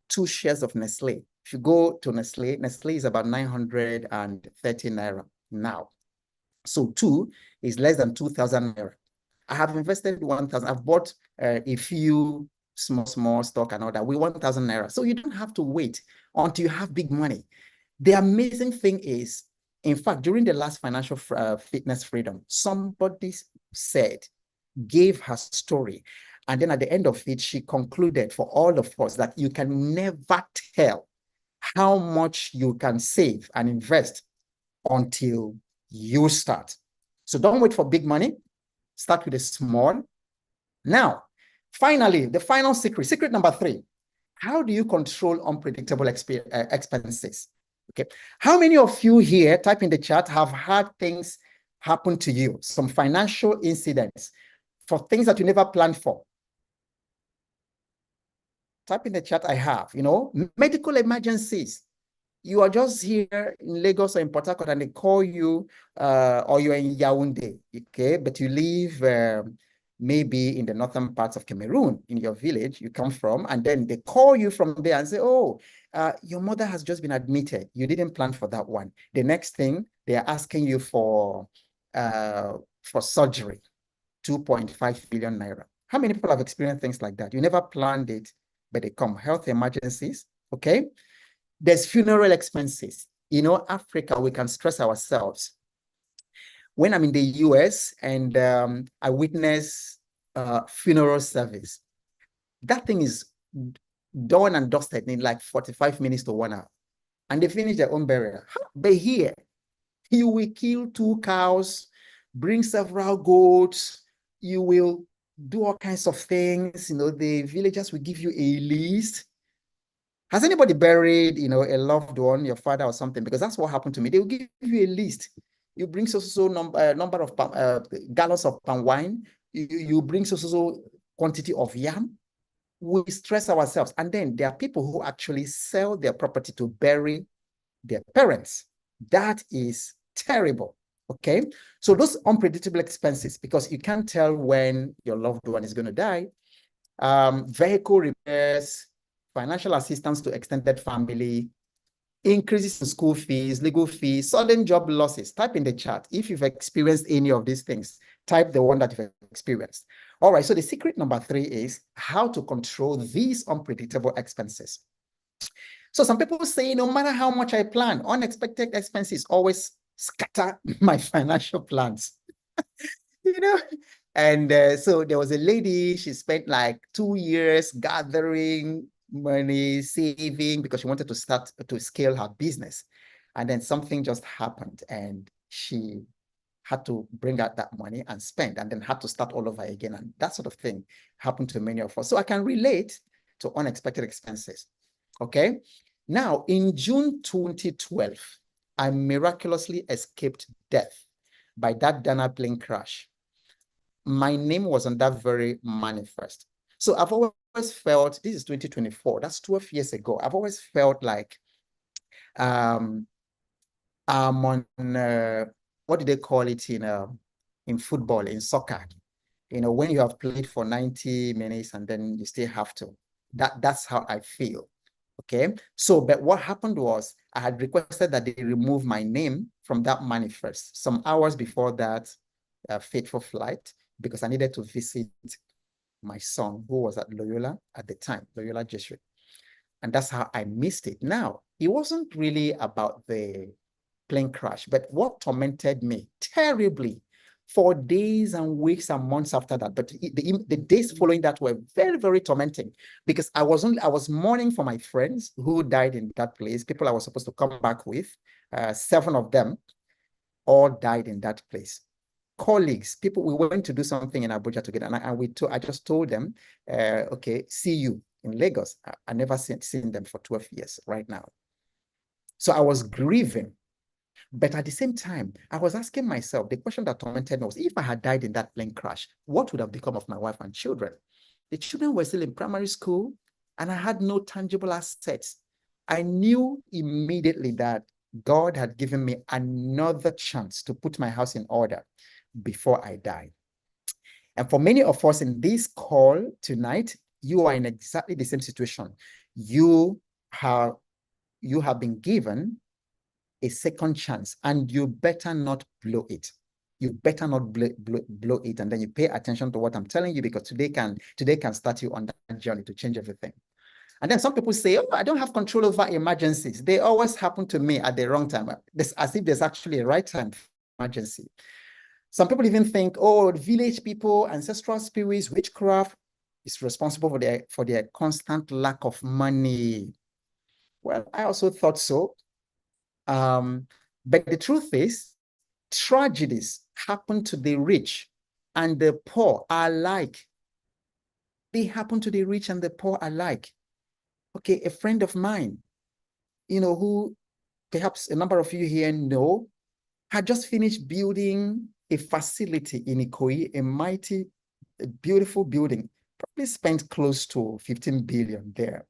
2 shares of Nestle. If you go to Nestle is about 930 Naira now. So 2 is less than 2,000 Naira. I have invested 1,000. I've bought a few small stock and all that. We 1,000 Naira. So you don't have to wait until you have big money. The amazing thing is, in fact, during the last financial fitness freedom, somebody gave her story. And then at the end of it, she concluded for all of us that you can never tell how much you can save and invest until you start. So don't wait for big money. Start with a small. Now, finally, the final secret number 3. How do you control unpredictable expenses? Okay. How many of you here, type in the chat, have had things happen to you, some financial incidents for things that you never planned for? Type in the chat, I have, medical emergencies. You are just here in Lagos or in Port Harcourt and they call you, or you're in Yaoundé, okay? But you live maybe in the northern parts of Cameroon, in your village you come from, and then they call you from there and say, oh, your mother has just been admitted. You didn't plan for that one. The next thing, they are asking you for surgery, 2.5 billion Naira. How many people have experienced things like that? You never planned it, but they come. Health emergencies, okay? There's funeral expenses. Africa, we can stress ourselves. When I'm in the US and I witness funeral service, that thing is done and dusted in like 45 minutes to 1 hour. And they finish their own burial. But here, you will kill 2 cows, bring several goats, you will do all kinds of things. The villagers will give you a list. Has anybody buried, a loved one, your father or something? Because that's what happened to me. They will give you a list. You bring so number of gallons of palm wine. You bring so quantity of yam. We stress ourselves. And then there are people who actually sell their property to bury their parents. That is terrible. Okay. So those unpredictable expenses, because you can't tell when your loved one is going to die. Vehicle repairs, financial assistance to extended family, increases in school fees, legal fees, sudden job losses. Type in the chat if you've experienced any of these things. Type the one that you've experienced. All right, so the secret number 3 is how to control these unpredictable expenses. So some people say, no matter how much I plan, unexpected expenses always scatter my financial plans. And so there was a lady, she spent like 2 years gathering money, saving, because she wanted to start to scale her business. And then something just happened and she had to bring out that money and spend, and then had to start all over again. And that sort of thing happened to many of us. So I can relate to unexpected expenses. Okay. Now, in June 2012, I miraculously escaped death by that Dana plane crash. My name was on that very manifest. So I've always felt, this is 2024, that's 12 years ago. I've always felt like I'm on, what do they call it in football, in soccer? When you have played for 90 minutes and then you still have to. That's how I feel. Okay. So, but what happened was I had requested that they remove my name from that manifest some hours before that fateful flight, because I needed to visit my son, who was at Loyola at the time, Loyola Jesuit. And that's how I missed it. Now, it wasn't really about the plane crash, but what tormented me terribly for days and weeks and months after that. But the days following that were very, very tormenting, because I was mourning for my friends who died in that place, people I was supposed to come back with. 7 of them all died in that place. Colleagues, people, we went to do something in Abuja together, and I just told them, okay, see you in Lagos. I never seen them for 12 years right now. So I was grieving. But at the same time, I was asking myself, the question that tormented me was, if I had died in that plane crash, what would have become of my wife and children? The children were still in primary school, and I had no tangible assets. I knew immediately that God had given me another chance to put my house in order before I died. And for many of us in this call tonight, you are in exactly the same situation. You have been given a second chance, and you better not blow it. You better not blow it, and then you pay attention to what I'm telling you, because today can start you on that journey to change everything. And then some people say, oh, I don't have control over emergencies. They always happen to me at the wrong time. As if there's actually a right time for emergency. Some people even think, oh, village people, ancestral spirits, witchcraft is responsible for their constant lack of money. Well, I also thought so. But the truth is, tragedies happen to the rich and the poor alike. They happen to the rich and the poor alike. Okay, a friend of mine, who perhaps a number of you here know, had just finished building a facility in Ikoyi, a beautiful building, probably spent close to 15 billion there.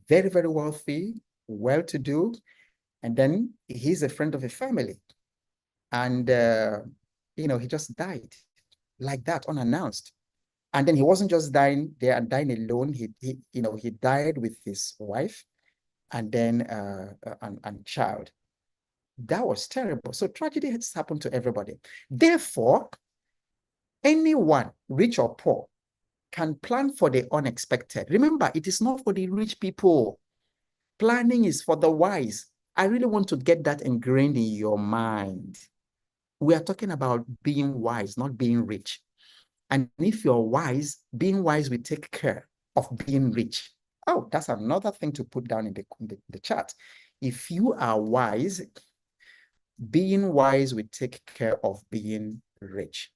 Very, very wealthy, well-to-do. And then he's a friend of a family. And, he just died like that, unannounced. And then he wasn't just dying there and dying alone. He died with his wife and then and child. That was terrible. So tragedy has happened to everybody. Therefore, anyone, rich or poor, can plan for the unexpected. Remember, it is not for the rich people. Planning is for the wise. I really want to get that ingrained in your mind. We are talking about being wise, not being rich. And if you're wise, being wise will take care of being rich. Oh, that's another thing to put down in the chat. If you are wise, being wise will take care of being rich.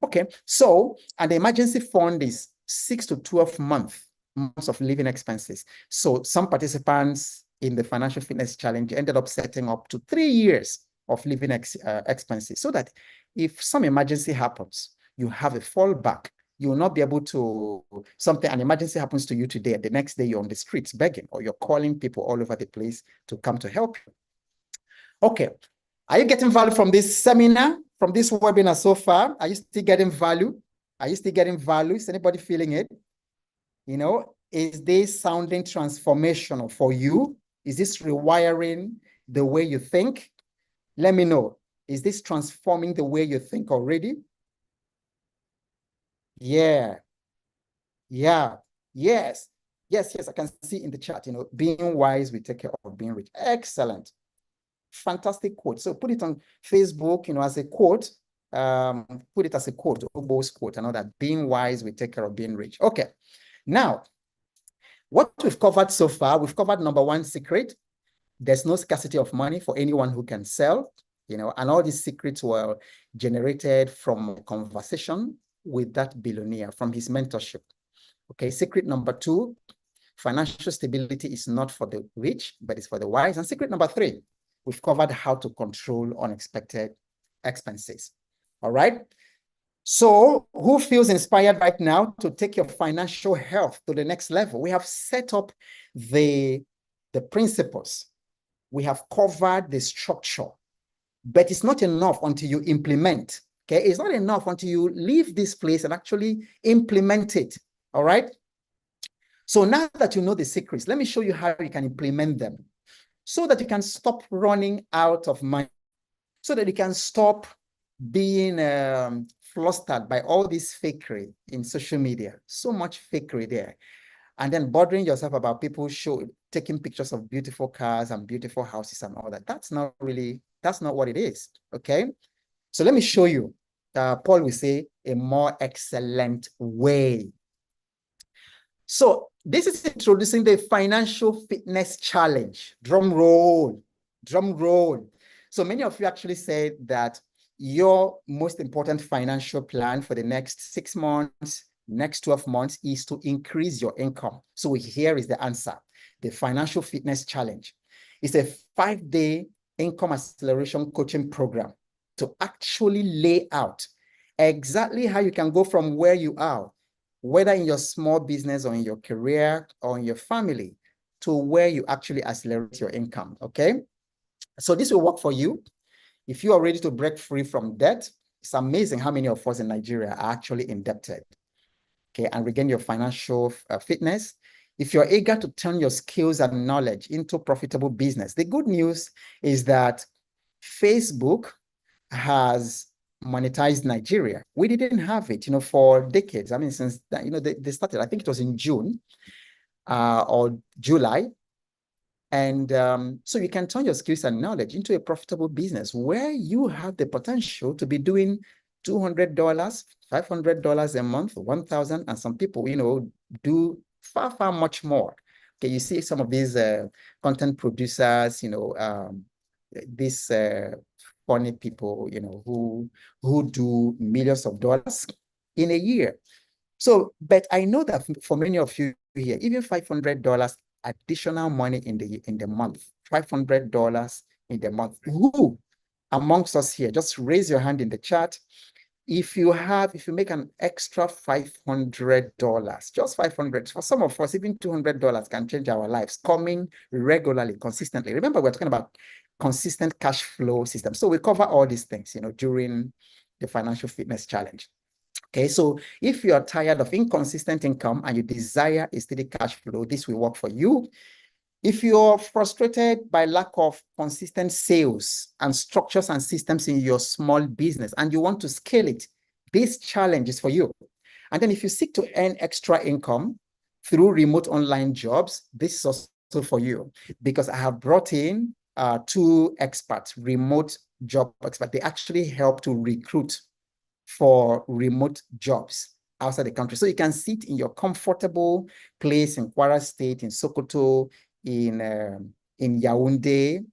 Okay, so, and the emergency fund is 6 to 12 months of living expenses. So some participants in the Financial Fitness Challenge ended up setting up to 3 years of living expenses, so that if some emergency happens, you have a fallback. You will not be able to, an emergency happens to you today, and the next day you're on the streets begging, or you're calling people all over the place to come to help you. Okay, are you getting value from this seminar, from this webinar so far? Are you still getting value? Are you still getting value? Is anybody feeling it? Is this sounding transformational for you? Is this rewiring the way you think? Let me know. Is this transforming the way you think already? Yeah. Yeah. Yes. Yes, I can see in the chat, being wise, we take care of being rich. Excellent. Fantastic quote. So put it on Facebook, as a quote. Put it as a quote, Obo's quote, and all that. Being wise, we take care of being rich. Okay. Now, what we've covered so far, we've covered number 1 secret. There's no scarcity of money for anyone who can sell, and all these secrets were generated from a conversation with that billionaire, from his mentorship. Okay, secret number 2, Financial stability is not for the rich, but it's for the wise. And secret number 3, we've covered how to control unexpected expenses. All right. So who feels inspired right now to take your financial health to the next level? We have set up the principles. We have covered the structure, but it's not enough until you implement. Okay, it's not enough until you leave this place and actually implement it. All right. So now that you know the secrets, let me show you how you can implement them so that you can stop running out of money, so that you can stop being flustered by all this fakery in social media. So much fakery there. And then bothering yourself about people taking pictures of beautiful cars and beautiful houses and all that. That's not what it is. Okay. So let me show you. Paul will say a more excellent way. So this is introducing the financial fitness challenge. Drum roll, drum roll. So many of you actually said that your most important financial plan for the next 6 months, next 12 months is to increase your income. So here is the answer. The financial fitness challenge is a 5-day income acceleration coaching program to actually lay out exactly how you can go from where you are, whether in your small business or in your career or in your family, to where you actually accelerate your income. Okay. So this will work for you. If you are ready to break free from debt, it's amazing how many of us in Nigeria are actually indebted. Okay. And regain your financial fitness. If you're eager to turn your skills and knowledge into profitable business, the good news is that Facebook has monetized Nigeria. We didn't have it, for decades. I mean, since they started, I think it was in June or July. And so you can turn your skills and knowledge into a profitable business where you have the potential to be doing $200, $500 a month, 1,000, and some people, do far, far much more. Okay, you see some of these content producers, these funny people, who do millions of dollars in a year. So, but I know that for many of you here, even $500 additional money in the month, $500 in the month. Who amongst us here, just raise your hand in the chat. If you make an extra $500, just 500, for some of us, even $200 can change our lives, coming regularly, consistently. Remember, we're talking about consistent cash flow system. So we cover all these things, during the financial fitness challenge. Okay, so if you are tired of inconsistent income and you desire a steady cash flow, this will work for you. If you're frustrated by lack of consistent sales and structures and systems in your small business and you want to scale it, this challenge is for you. And then if you seek to earn extra income through remote online jobs, this is also for you, because I have brought in 2 experts, remote job experts. They actually help to recruit for remote jobs outside the country. So you can sit in your comfortable place in Kwara State, in Sokoto, in Yaoundé,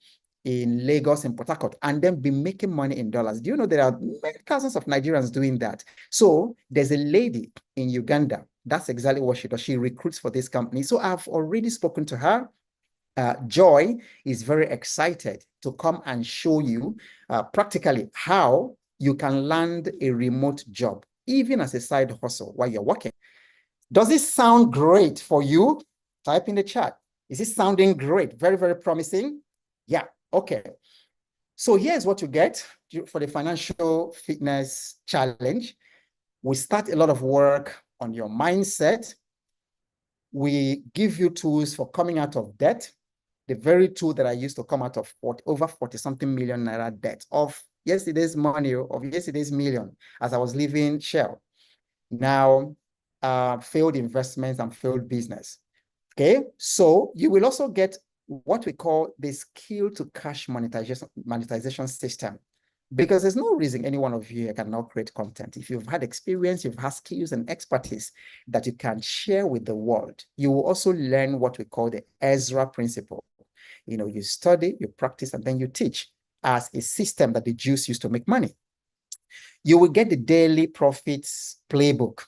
in Lagos, in Port Harcourt, and then be making money in dollars. Do you know there are many thousands of Nigerians doing that? So there's a lady in Uganda. That's exactly what she does. She recruits for this company. So I've already spoken to her. Joy is very excited to come and show you practically how you can land a remote job, even as a side hustle while you're working. Does this sound great for you? Type in the chat. Is it sounding great? Very, very promising? Yeah, okay. So here's what you get for the financial fitness challenge. We start a lot of work on your mindset. We give you tools for coming out of debt. The very tool that I used to come out of over 40-something million naira debt of yesterday's money, of yesterday's million, as I was leaving Shell. Now, failed investments and failed business. Okay, so you will also get what we call the skill to cash monetization system, because there's no reason any one of you here cannot create content. If you've had experience, you've had skills and expertise that you can share with the world. You will also learn what we call the Ezra principle. You study, you practice, and then you teach as a system that the Jews used to make money. You will get the daily profits playbook.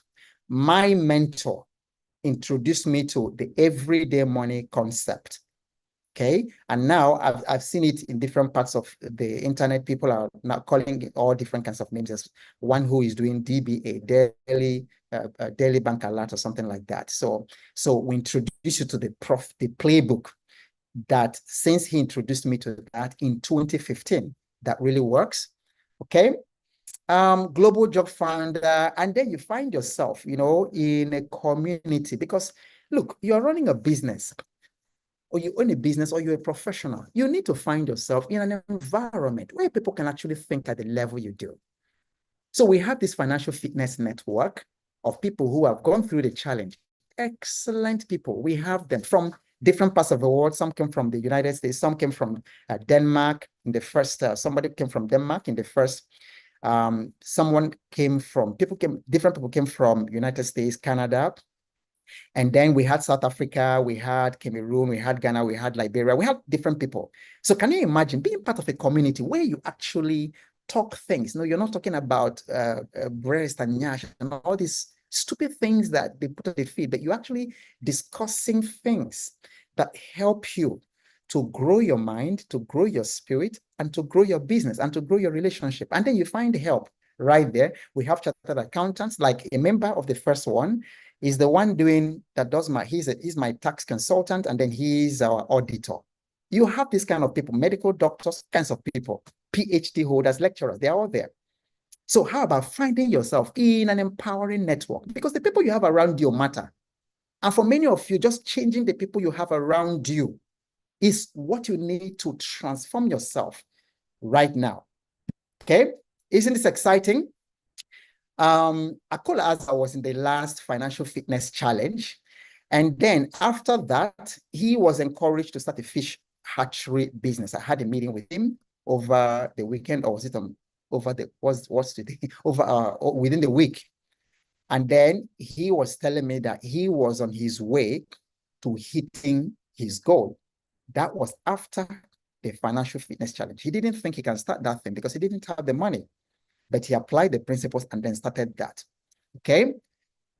My mentor, introduced me to the everyday money concept. Okay, and now I've seen it in different parts of the internet. People are now calling it all different kinds of names. There's one who is doing DBA, daily bank alert or something like that. So we introduce you to the playbook that, since he introduced me to that in 2015, that really works. Okay. Global job finder, and then you find yourself, in a community, because look, you're running a business, or you own a business, or you're a professional. You need to find yourself in an environment where people can actually think at the level you do. So we have this financial fitness network of people who have gone through the challenge. Excellent people. We have them from different parts of the world. Some came from the United States. Some came from Denmark in the first. Somebody came from Denmark in the first. Different people came from United States, Canada. And then we had South Africa, we had Cameroon, we had Ghana, we had Liberia, we had different people. So can you imagine being part of a community where you actually talk things? No, you're not talking about breast and nyash and all these stupid things that they put on the feed, but you're actually discussing things that help you to grow your mind, to grow your spirit, and to grow your business, and to grow your relationship. And then you find help right there. We have chartered accountants, like a member of the first one is the one doing that does he's my tax consultant, and then he's our auditor. You have this kind of people, medical doctors, kinds of people, PhD holders, lecturers, they're all there. So how about finding yourself in an empowering network? Because the people you have around you matter. And for many of you, just changing the people you have around you is what you need to transform yourself right now. Okay? Isn't this exciting? Akola Azar was in the last financial fitness challenge. And then after that, he was encouraged to start a fish hatchery business. I had a meeting with him over the weekend, or was it within the week. And then he was telling me that he was on his way to hitting his goal. That was after the financial fitness challenge. He didn't think he can start that thing because he didn't have the money, but he applied the principles and then started that. Okay.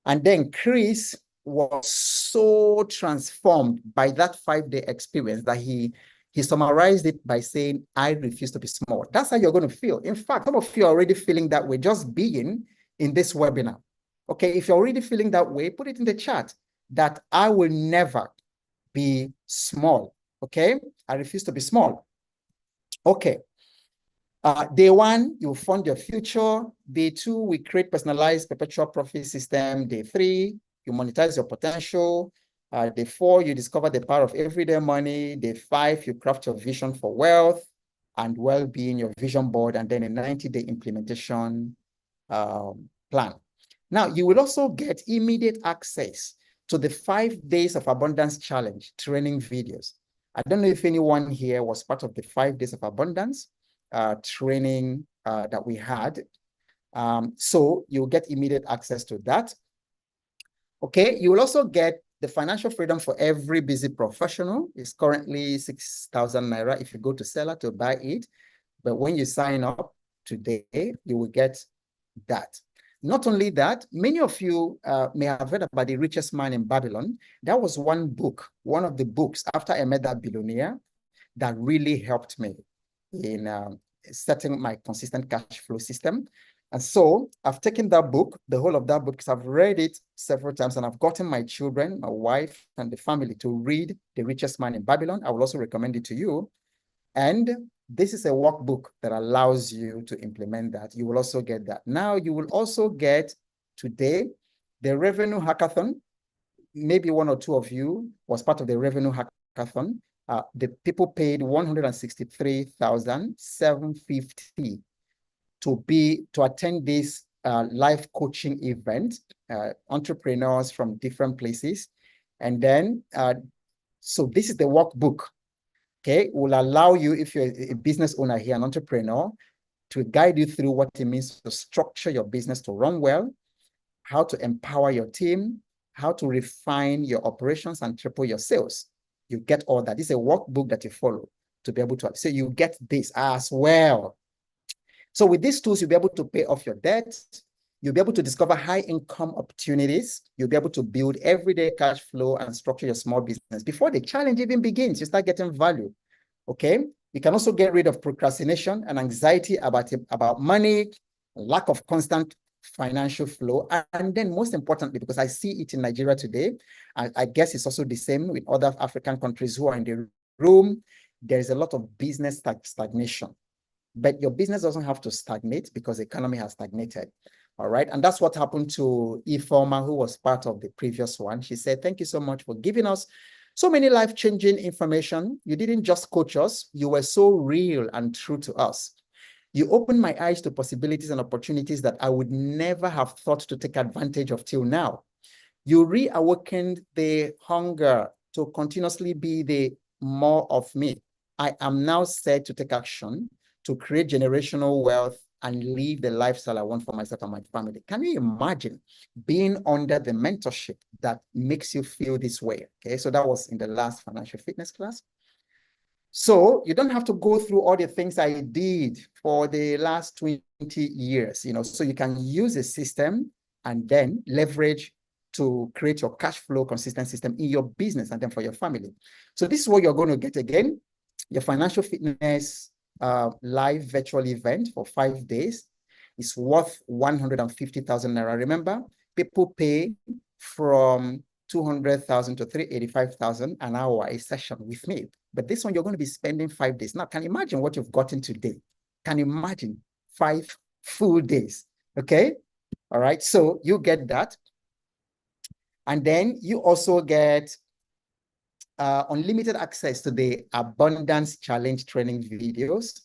And then Chris was so transformed by that 5-day experience that he summarized it by saying, I refuse to be small. That's how you're going to feel. In fact, some of you are already feeling that way just being in this webinar. Okay, if you're already feeling that way, put it in the chat that I will never be small. Okay, I refuse to be small. Okay. Day 1, you fund your future. Day 2, we create personalized perpetual profit system. Day 3, you monetize your potential. Day 4, you discover the power of everyday money. Day 5, you craft your vision for wealth and well-being, your vision board, and then a 90-day implementation plan. Now, you will also get immediate access to the 5 Days of Abundance Challenge training videos. I don't know if anyone here was part of the 5 Days of Abundance training that we had. So you'll get immediate access to that. Okay, you will also get the financial freedom for every busy professional. It's currently 6,000 Naira if you go to Seller to buy it. But when you sign up today, you will get that. Not only that, many of you may have heard about The Richest Man in Babylon. That was one of the books after I met that billionaire that really helped me in setting my consistent cash flow system. And so I've taken that book, the whole of that book, because I've read it several times, and I've gotten my children, my wife, and the family to read The Richest Man in Babylon. I will also recommend it to you. And this is a workbook that allows you to implement that. You will also get that. Now, you will also get today the Revenue Hackathon. Maybe one or two of you was part of the Revenue Hackathon. The people paid 163,750 to attend this live coaching event, entrepreneurs from different places. And then, so this is the workbook. Okay, will allow you, if you're a business owner here, an entrepreneur, to guide you through what it means to structure your business to run well, how to empower your team, how to refine your operations and triple your sales. You get all that. This is a workbook that you follow to be able to, so you get this as well. So with these tools, you'll be able to pay off your debt. You'll be able to discover high income opportunities. You'll be able to build everyday cash flow and structure your small business. Before the challenge even begins, you start getting value. Okay. You can also get rid of procrastination and anxiety about money, lack of constant financial flow. And then most importantly, because I see it in Nigeria today, I guess it's also the same with other African countries who are in the room, there is a lot of business stagnation. But your business doesn't have to stagnate because the economy has stagnated. All right. And that's what happened to Ifeoma, who was part of the previous one. She said, thank you so much for giving us so many life-changing information. You didn't just coach us. You were so real and true to us. You opened my eyes to possibilities and opportunities that I would never have thought to take advantage of till now. You reawakened the hunger to continuously be the more of me. I am now set to take action to create generational wealth and live the lifestyle I want for myself and my family. Can you imagine being under the mentorship that makes you feel this way? Okay, so that was in the last financial fitness class. So you don't have to go through all the things I did for the last 20 years, so you can use a system and then leverage to create your cash flow consistent system in your business and then for your family. So this is what you're going to get again, your financial fitness live virtual event for 5 days is worth 150,000 naira. Remember, people pay from 200,000 to 385,000 an hour a session with me. But this one, you're going to be spending 5 days. Now, can you imagine what you've gotten today? Can you imagine 5 full days? Okay. All right. So you get that. And then you also get unlimited access to the Abundance Challenge training videos.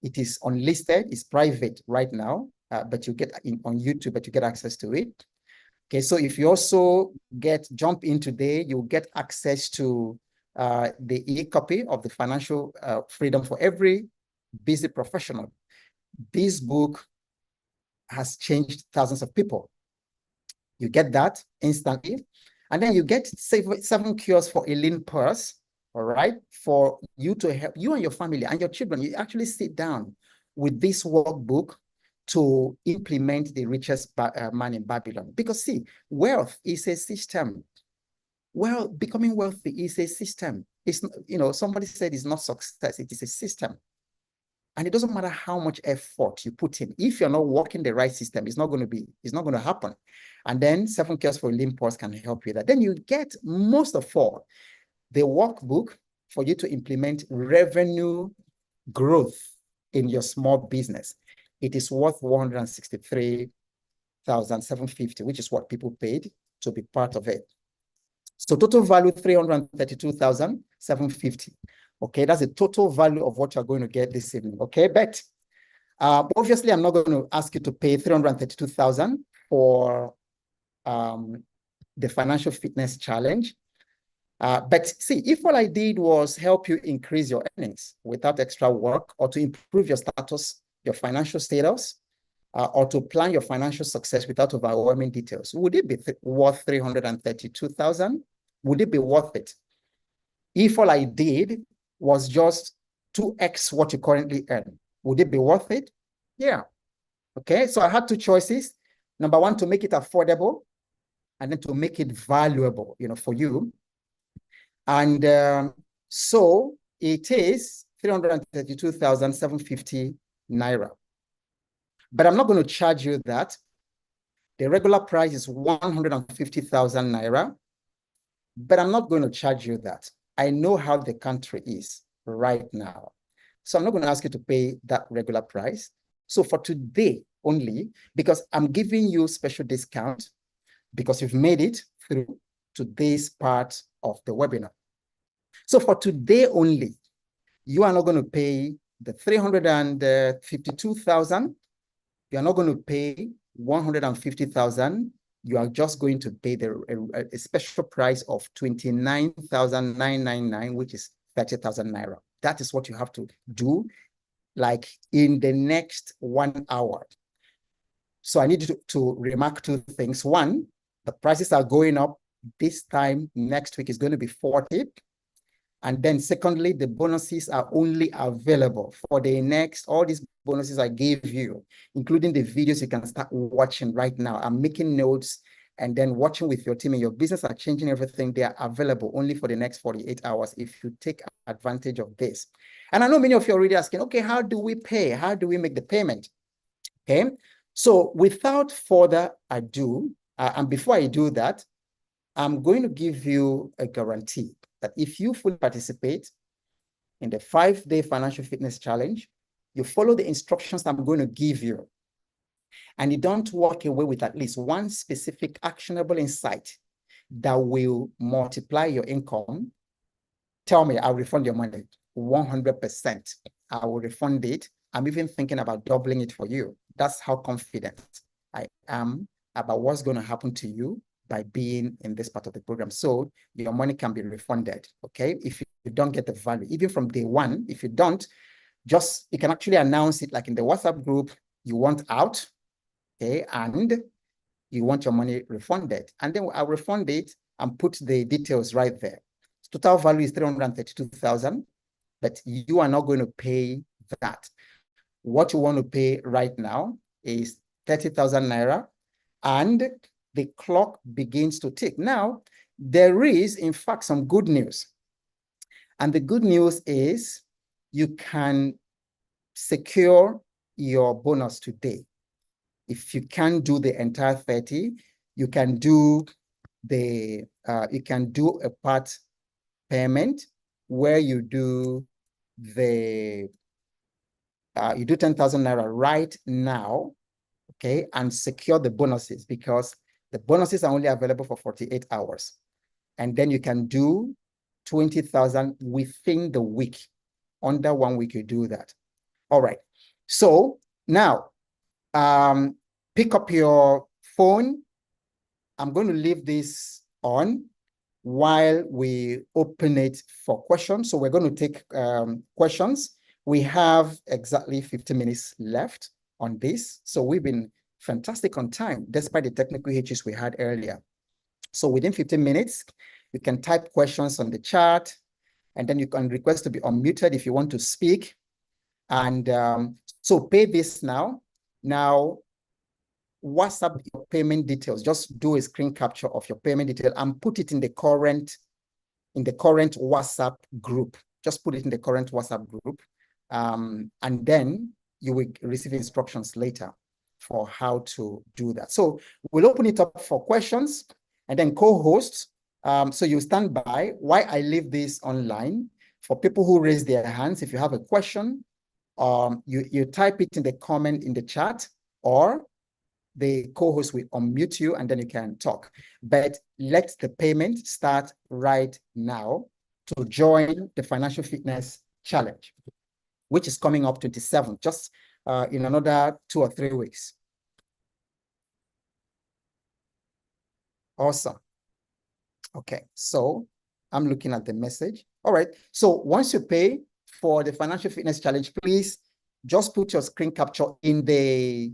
It is unlisted, it's private right now, but you get on YouTube, but you get access to it. Okay, so if you also jump in today, you'll get access to the e-copy of the Financial Freedom for Every Busy Professional. This book has changed thousands of people. You get that instantly. And then you get 7 cures for a lean purse, all right, for you to help you and your family and your children. You actually sit down with this workbook to implement the richest man in Babylon. Because see, wealth is a system. Well, becoming wealthy is a system. It's, somebody said it's not success, it is a system. And it doesn't matter how much effort you put in. If you're not working the right system, it's not going to happen. And then 7 Cures for Lean Purse can help you with that. Then you get, most of all, the workbook for you to implement revenue growth in your small business. It is worth 163,750, which is what people paid to be part of it. So total value 332,750. Okay, that's the total value of what you're going to get this evening. Okay, but obviously I'm not going to ask you to pay 332,000 for the Financial Fitness Challenge. But see, if all I did was help you increase your earnings without extra work, or to improve your status, your financial status, or to plan your financial success without overwhelming details, would it be worth 332,000? Would it be worth it? If all I did was just 2x what you currently earn, would it be worth it? Yeah. Okay, so I had 2 choices. Number 1, to make it affordable, and then to make it valuable, for you. And so it is 332,750 naira. But I'm not going to charge you that. The regular price is 150,000 naira. But I'm not going to charge you that. I know how the country is right now. So I'm not going to ask you to pay that regular price. So for today only, because I'm giving you special discount because you've made it through to this part of the webinar. So for today only, you are not going to pay the 352,000. You are not going to pay 150,000. You are just going to pay a special price of 29,999, which is 30,000 naira. That is what you have to do, like in the next 1 hour. So I need you to remark 2 things. 1, the prices are going up. This time next week is going to be 40. And then secondly, the bonuses are only available for the next, all these bonuses I gave you, including the videos you can start watching right now. I'm making notes and then watching with your team, and your business are changing everything. They are available only for the next 48 hours if you take advantage of this. And I know many of you are already asking, okay, how do we pay? How do we make the payment? Okay, so without further ado, and before I do that, I'm going to give you a guarantee that if you fully participate in the 5-day financial fitness challenge, you follow the instructions I'm going to give you, and you don't walk away with at least one specific actionable insight that will multiply your income, tell me, I'll refund your money 100%. I will refund it. I'm even thinking about doubling it for you. That's how confident I am about what's going to happen to you by being in this part of the program. So your money can be refunded, okay? If you don't get the value, even from day one, if you don't, just, you can actually announce it like in the WhatsApp group, you want out, okay? And you want your money refunded. And then I'll refund it and put the details right there. Total value is 332,000, but you are not going to pay that. What you want to pay right now is 30,000 Naira, and the clock begins to tick. Now, there is, in fact, some good news. And the good news is you can secure your bonus today. If you can't do the entire 30, you can do a part payment where you do you do 10,000 Naira right now, okay, and secure the bonuses, because the bonuses are only available for 48 hours. And then you can do 20,000 within the week. Under 1 week, you do that. All right. So now, pick up your phone. I'm going to leave this on while we open it for questions. So we're going to take questions. We have exactly 50 minutes left on this. So we've been fantastic on time, despite the technical hitches we had earlier. So within 15 minutes, you can type questions on the chat, and then you can request to be unmuted if you want to speak. And so pay this now. Now, WhatsApp your payment details. Just do a screen capture of your payment detail and put it in the current WhatsApp group. Just put it in the current WhatsApp group. And then you will receive instructions later for how to do that. So we'll open it up for questions, and then co-hosts. So you stand by while I leave this online for people who raise their hands. If you have a question, you type it in the comment in the chat, or the co-host will unmute you and then you can talk. But let the payment start right now to join the Financial Fitness Challenge, which is coming up 27th, just in another 2 or 3 weeks. Awesome. Okay, so I'm looking at the message. All right, so once you pay for the Financial Fitness Challenge, please just put your screen capture in the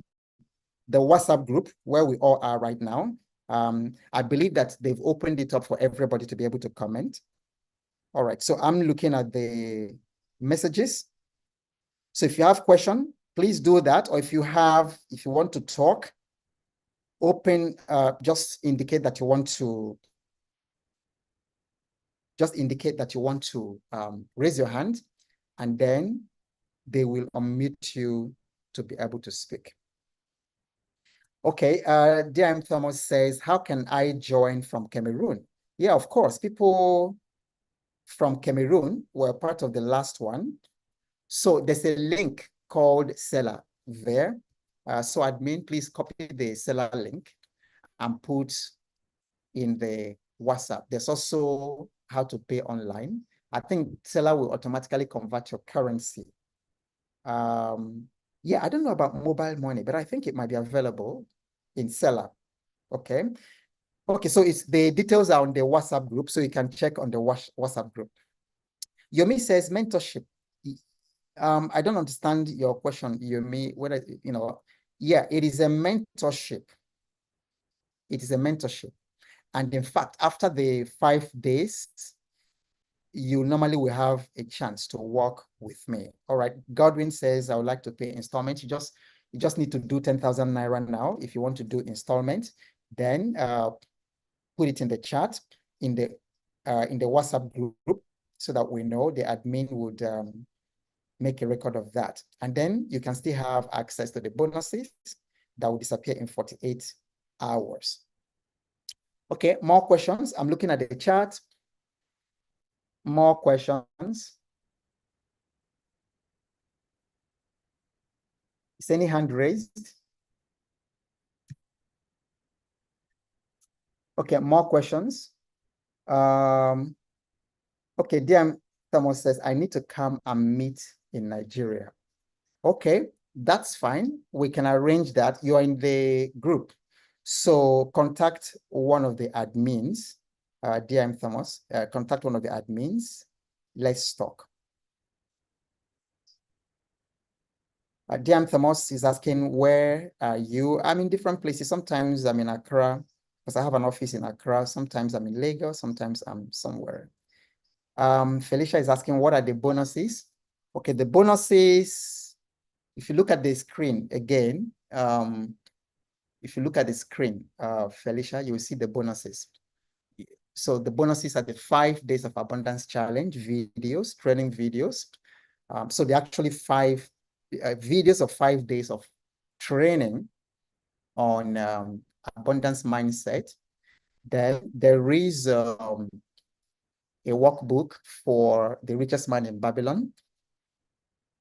WhatsApp group where we all are right now. I believe that they've opened it up for everybody to be able to comment. All right, so I'm looking at the messages. So if you have question, please do that. Or if you want to talk, just indicate that you want to raise your hand, and then they will unmute you to be able to speak. Okay, DM Thomas says, how can I join from Cameroon? Yeah, of course, people from Cameroon were part of the last one. So there's a link called Seller there. So admin, please copy the Seller link and put in the WhatsApp. There's also how to pay online. I think Seller will automatically convert your currency. Yeah, I don't know about mobile money, but I think it might be available in Seller. Okay. Okay, so the details are on the WhatsApp group, so you can check on the WhatsApp group. Yomi says mentorship. I don't understand your question, Yomi. Whether yeah, it is a mentorship. It is a mentorship, and in fact, after the 5 days, you normally will have a chance to work with me. All right. Godwin says, I would like to pay installment. You just need to do 10,000 Naira now. If you want to do installment, then put it in the chat in the WhatsApp group so that we know. The admin would make a record of that. And then you can still have access to the bonuses that will disappear in 48 hours. Okay, more questions. I'm looking at the chat. More questions. Is any hand raised? Okay, more questions. Okay, DM Thomas says, I need to come and meet in Nigeria. Okay, that's fine. We can arrange that. You are in the group. So contact one of the admins, DM Thomas, contact one of the admins. Let's talk. DM Thomas is asking, where are you? I'm in different places. Sometimes I'm in Accra, because I have an office in Accra. Sometimes I'm in Lagos. Sometimes I'm somewhere. Felicia is asking, what are the bonuses? Okay, the bonuses, if you look at the screen again, if you look at the screen, Felicia, you will see the bonuses. So the bonuses are the 5 days of abundance challenge videos, training videos. So they're actually 5 videos of 5 days of training on abundance mindset. Then there is a workbook for the richest man in Babylon.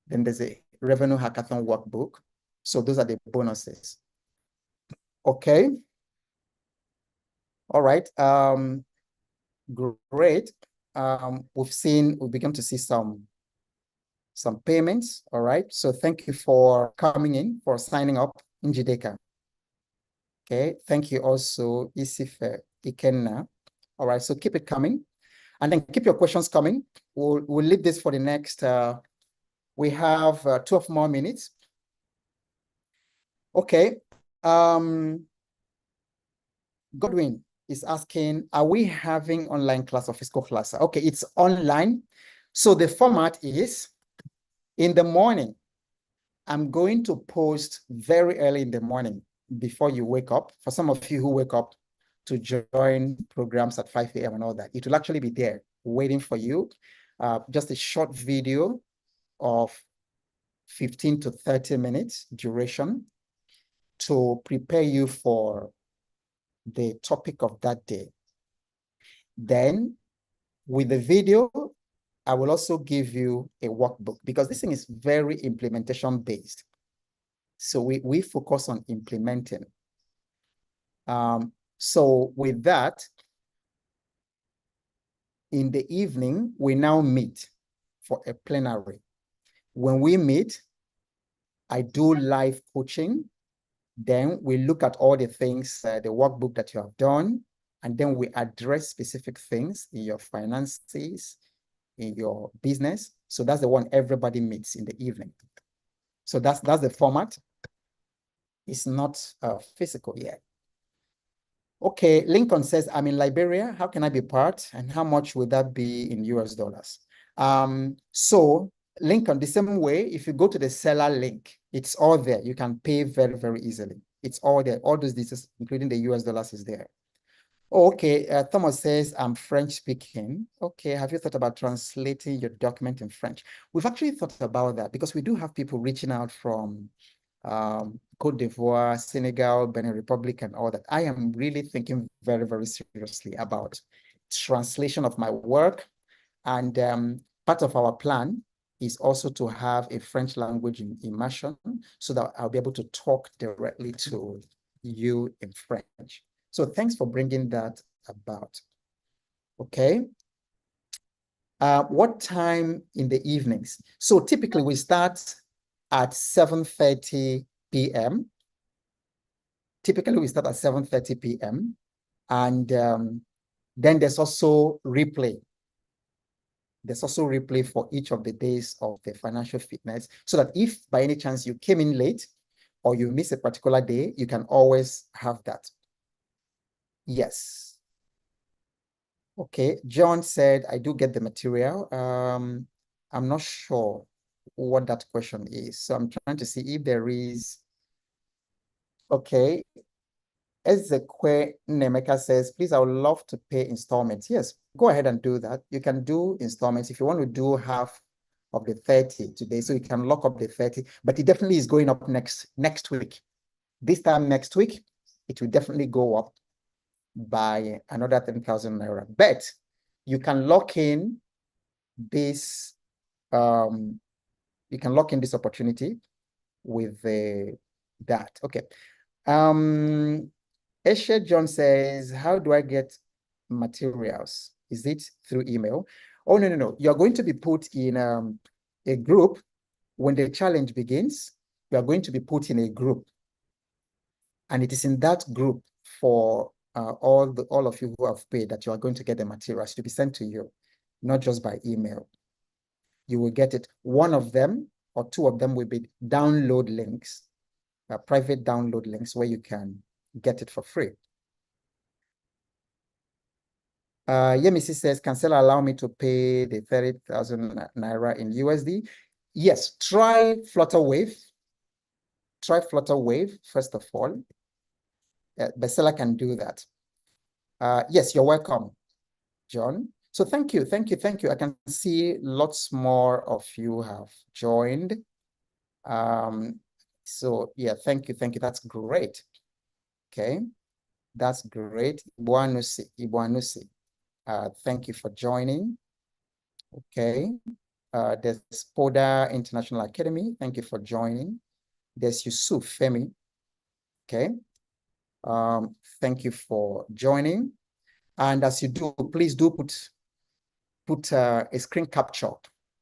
Then there's a revenue hackathon workbook. So those are the bonuses. Okay. All right. Great. We've begun to see some payments. All right. So thank you for coming in, for signing up in Njideka. Okay. Thank you also, Isife Ikenna. All right. So keep it coming. And then keep your questions coming. We'll leave this for the next, we have 12 more minutes. Okay. Godwin is asking, are we having online class or physical class? Okay, it's online. So the format is, in the morning, I'm going to post very early in the morning before you wake up. For some of you who wake up to join programs at 5 a.m. and all that, it will actually be there waiting for you. Just a short video of 15 to 30 minutes duration to prepare you for the topic of that day. Then with the video, I will also give you a workbook, because this thing is very implementation based. So we focus on implementing. So with that, in the evening, we now meet for a plenary. When we meet, I do live coaching. Then we look at all the things, the workbook that you have done, and then we address specific things in your finances, in your business. So that's the one everybody meets in the evening. So that's the format. It's not physical yet. Okay, Lincoln says, I'm in Liberia. How can I be part? And how much would that be in US dollars? So Lincoln, the same way, if you go to the seller link, it's all there. You can pay very, very easily. It's all there. All those details, including the US dollars, is there. Okay, Thomas says, I'm French speaking. Okay, have you thought about translating your document in French? We've actually thought about that, because we do have people reaching out from Cote d'Ivoire, Senegal, Benin Republic, and all that. I am really thinking very, very seriously about translation of my work. And part of our plan is also to have a French language immersion, so that I'll be able to talk directly to you in French. So thanks for bringing that about. Okay. What time in the evenings? So typically we start at 7:30 p.m. Typically we start at 7:30 p.m. And then there's also replay. There's also replay for each of the days of the financial fitness, so that if by any chance you came in late or you miss a particular day, you can always have that. Yes. Okay, John said, I do get the material. I'm not sure what that question is. So I'm trying to see if there is. Okay, Ezekwe Nemeka says, please, I would love to pay installments. Yes, go ahead and do that. You can do installments if you want to do half of the 30 today. So you can lock up the 30, but it definitely is going up next week. This time next week, it will definitely go up by another 10,000 naira. But you can lock in this, you can lock in this opportunity with that. Okay. Esha John says, how do I get materials? Is it through email? Oh, no, no, no. You're going to be put in a group. When the challenge begins, you are going to be put in a group. And it is in that group for all of you who have paid that you are going to get the materials to be sent to you, not just by email. You will get it. One of them or two of them will be download links, private download links where you can get it for free. Yemisi says, can Seller allow me to pay the 30,000 naira in USD? Yes, try Flutterwave. Try Flutterwave, first of all. The seller can do that. Yes, you're welcome, John. So thank you. I can see lots more of you have joined. So yeah, thank you. That's great. Okay, that's great. Ibuanusi. Thank you for joining. Okay. There's Poda International Academy. Thank you for joining. There's Yusuf Femi. Okay. Thank you for joining. And as you do, please do put a screen capture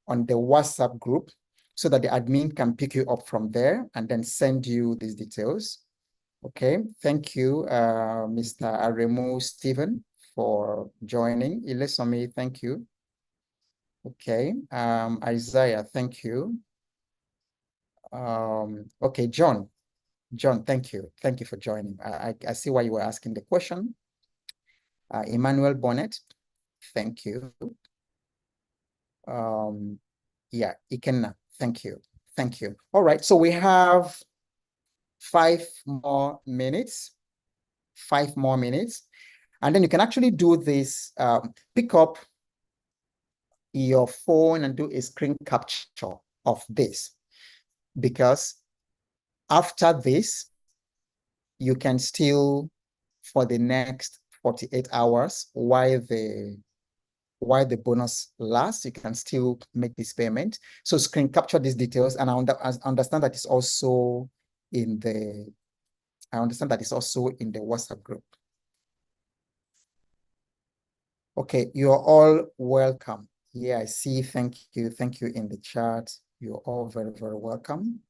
on the WhatsApp group so that the admin can pick you up from there and then send you these details. Okay. Thank you, Mr. Aremu Stephen, for joining. Ilesami, thank you. Okay. Isaiah, thank you. Okay, John, thank you. Thank you for joining. I see why you were asking the question. Emmanuel Bonnet, thank you. Yeah, Ikenna, thank you. All right, so we have 5 more minutes. 5 more minutes. And then you can actually do this, pick up your phone and do a screen capture of this. Because after this, you can still, for the next 48 hours, while the bonus lasts, you can still make this payment. So screen capture these details, and I understand that it's also in the WhatsApp group. Okay, you're all welcome. Yeah, I see. Thank you in the chat. You're all very, very welcome.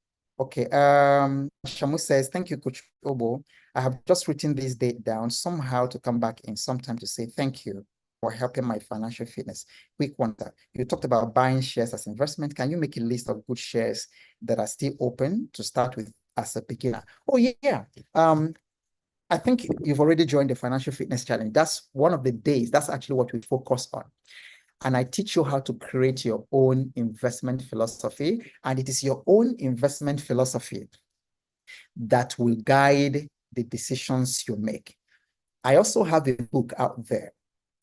Okay, Shamu says, thank you, Coach Obo. I have just written this date down somehow to come back in sometime to say thank you for helping my financial fitness. Quick wonder, you talked about buying shares as investment. Can you make a list of good shares that are still open to start with as a beginner? Oh, yeah. I think you've already joined the Financial Fitness Challenge. That's one of the days. That's actually what we focus on. And I teach you how to create your own investment philosophy. And it is your own investment philosophy that will guide the decisions you make. I also have a book out there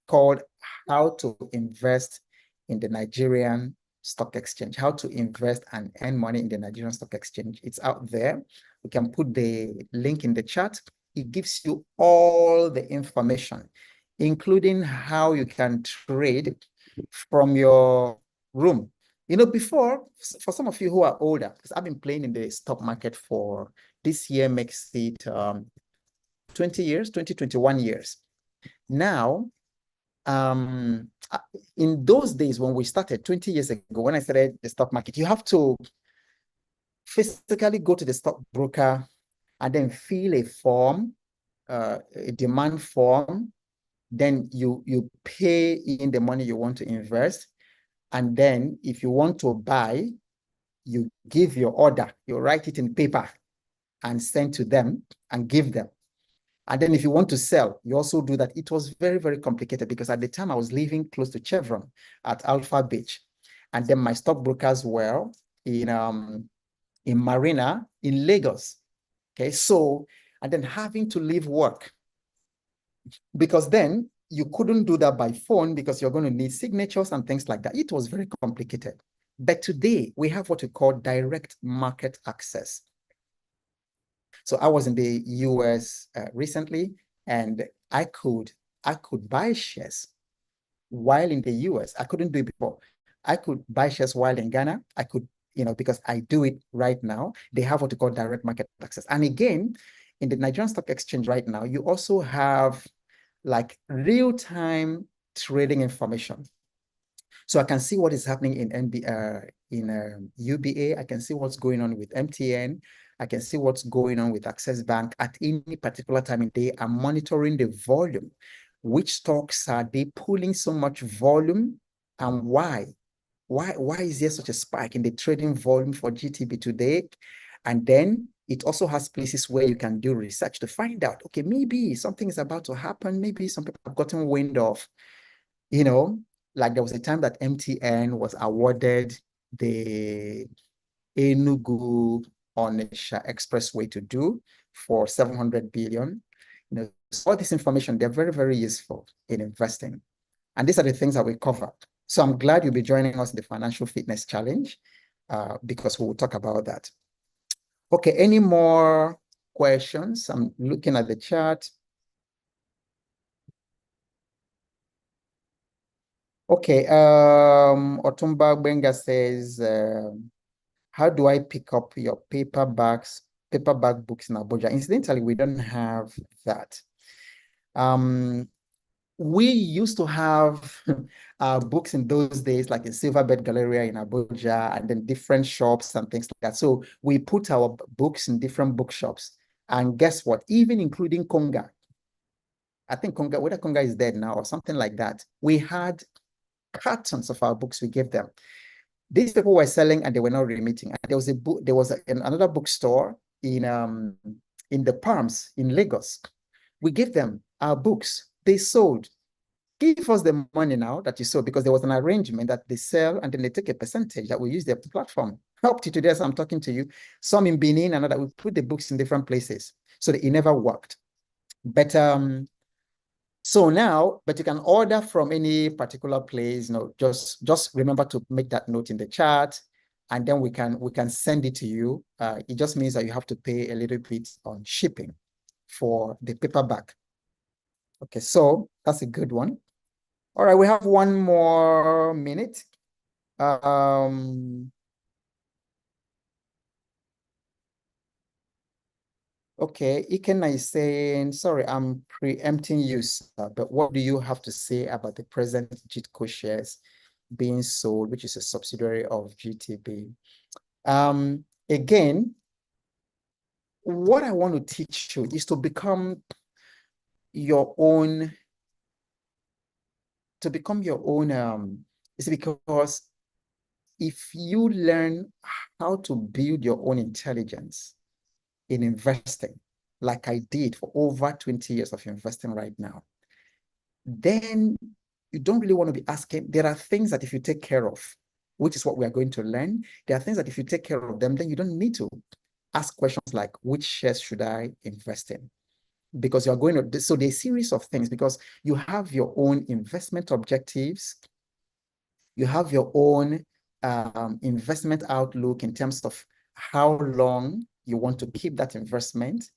called How to Invest in the Nigerian Stock Exchange, how to invest and earn money in the Nigerian Stock Exchange. It's out there. We can put the link in the chat. It gives you all the information, including how you can trade from your room. You know, before, for some of you who are older, because I've been playing in the stock market for, this year makes it 20 years, 21 years. Now, in those days when we started 20 years ago, when I started the stock market, you have to physically go to the stockbroker and then fill a form, a demand form. Then you pay in the money you want to invest. And then if you want to buy, you give your order, you write it in paper and send to them and give them. And then if you want to sell, you also do that. It was very, very complicated because at the time I was living close to Chevron at Alpha Beach. And then my stockbrokers were in Marina in Lagos. Okay, so, and then having to leave work because then you couldn't do that by phone because you're going to need signatures and things like that. It was very complicated. But today we have what we call direct market access. So I was in the US recently, and I could buy shares while in the US. I couldn't do it before. I could buy shares while in Ghana. I could, because I do it right now. They have what we call direct market access. And again, in the Nigerian Stock Exchange right now, you also have like real-time trading information. So I can see what is happening in UBA. I can see what's going on with MTN. I can see what's going on with Access Bank at any particular time in day. I'm monitoring the volume. Which stocks are they pulling so much volume, and why? Why is there such a spike in the trading volume for GTB today? And then it also has places where you can do research to find out, okay, maybe something is about to happen. Maybe some people have gotten wind of, like there was a time that MTN was awarded the Enugu Onitsha Expressway to do for 700 billion. So all this information, they're very, very useful in investing. And these are the things that we cover. So I'm glad you'll be joining us in the Financial Fitness Challenge because we will talk about that. Okay, any more questions? I'm looking at the chat. Okay, Otumba Benga says, how do I pick up your paperback books in Abuja? Incidentally, we don't have that. We used to have books in those days, like in Silverbird Galleria in Abuja, and then different shops and things like that. So we put our books in different bookshops. And guess what? Even including Konga. I think Konga, whether Konga is dead now or something like that. We had cartons of our books we gave them. These people were selling and they were not remitting. And there was a book, another bookstore in the Palms in Lagos. We gave them our books. They sold. Give us the money now that you sold, because there was an arrangement that they sell and then they take a percentage that we use their platform. Up to today, as I'm talking to you, some in Benin and other, we put the books in different places. So that it never worked. But so now, but you can order from any particular place, just remember to make that note in the chat, and then we can send it to you. It just means that you have to pay a little bit on shipping for the paperback. Okay, so that's a good one. All right, we have one more minute. Okay, Ikenna is saying, sorry, I'm preempting you, sir, but what do you have to say about the present GTCO shares being sold, which is a subsidiary of GTB? Again, what I want to teach you is to become your own, it's because if you learn how to build your own intelligence in investing, like I did for over 20 years of investing right now, then you don't really want to be asking. There are things that if you take care of, which is what we are going to learn, there are things that if you take care of them, then you don't need to ask questions like, which shares should I invest in? Because you're going to, so there's a series of things, because you have your own investment objectives, you have your own investment outlook in terms of how long you want to keep that investment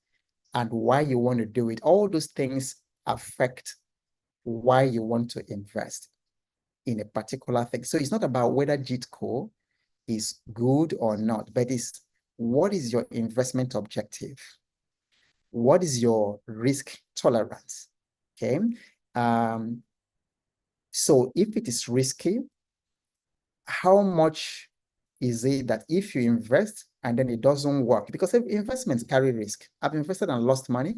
and why you want to do it. All those things affect why you want to invest in a particular thing. So it's not about whether GTCO is good or not, but it's what is your investment objective? What is your risk tolerance? Okay. So if it is risky, how much is it that if you invest and then it doesn't work? Because investments carry risk. I've invested and lost money.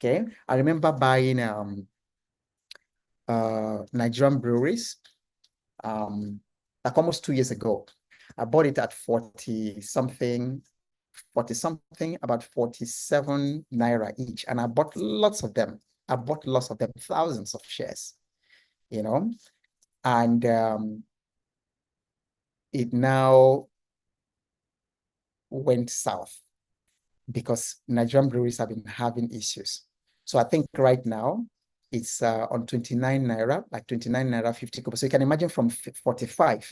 Okay. I remember buying Nigerian breweries like almost 2 years ago. I bought it at 40 something 40 something, about 47 naira each. And I bought lots of them. I bought lots of them, thousands of shares, you know, and it now went south because Nigerian breweries have been having issues. So I think right now it's on 29 naira, like 29 naira 50 kobo. So you can imagine from 45.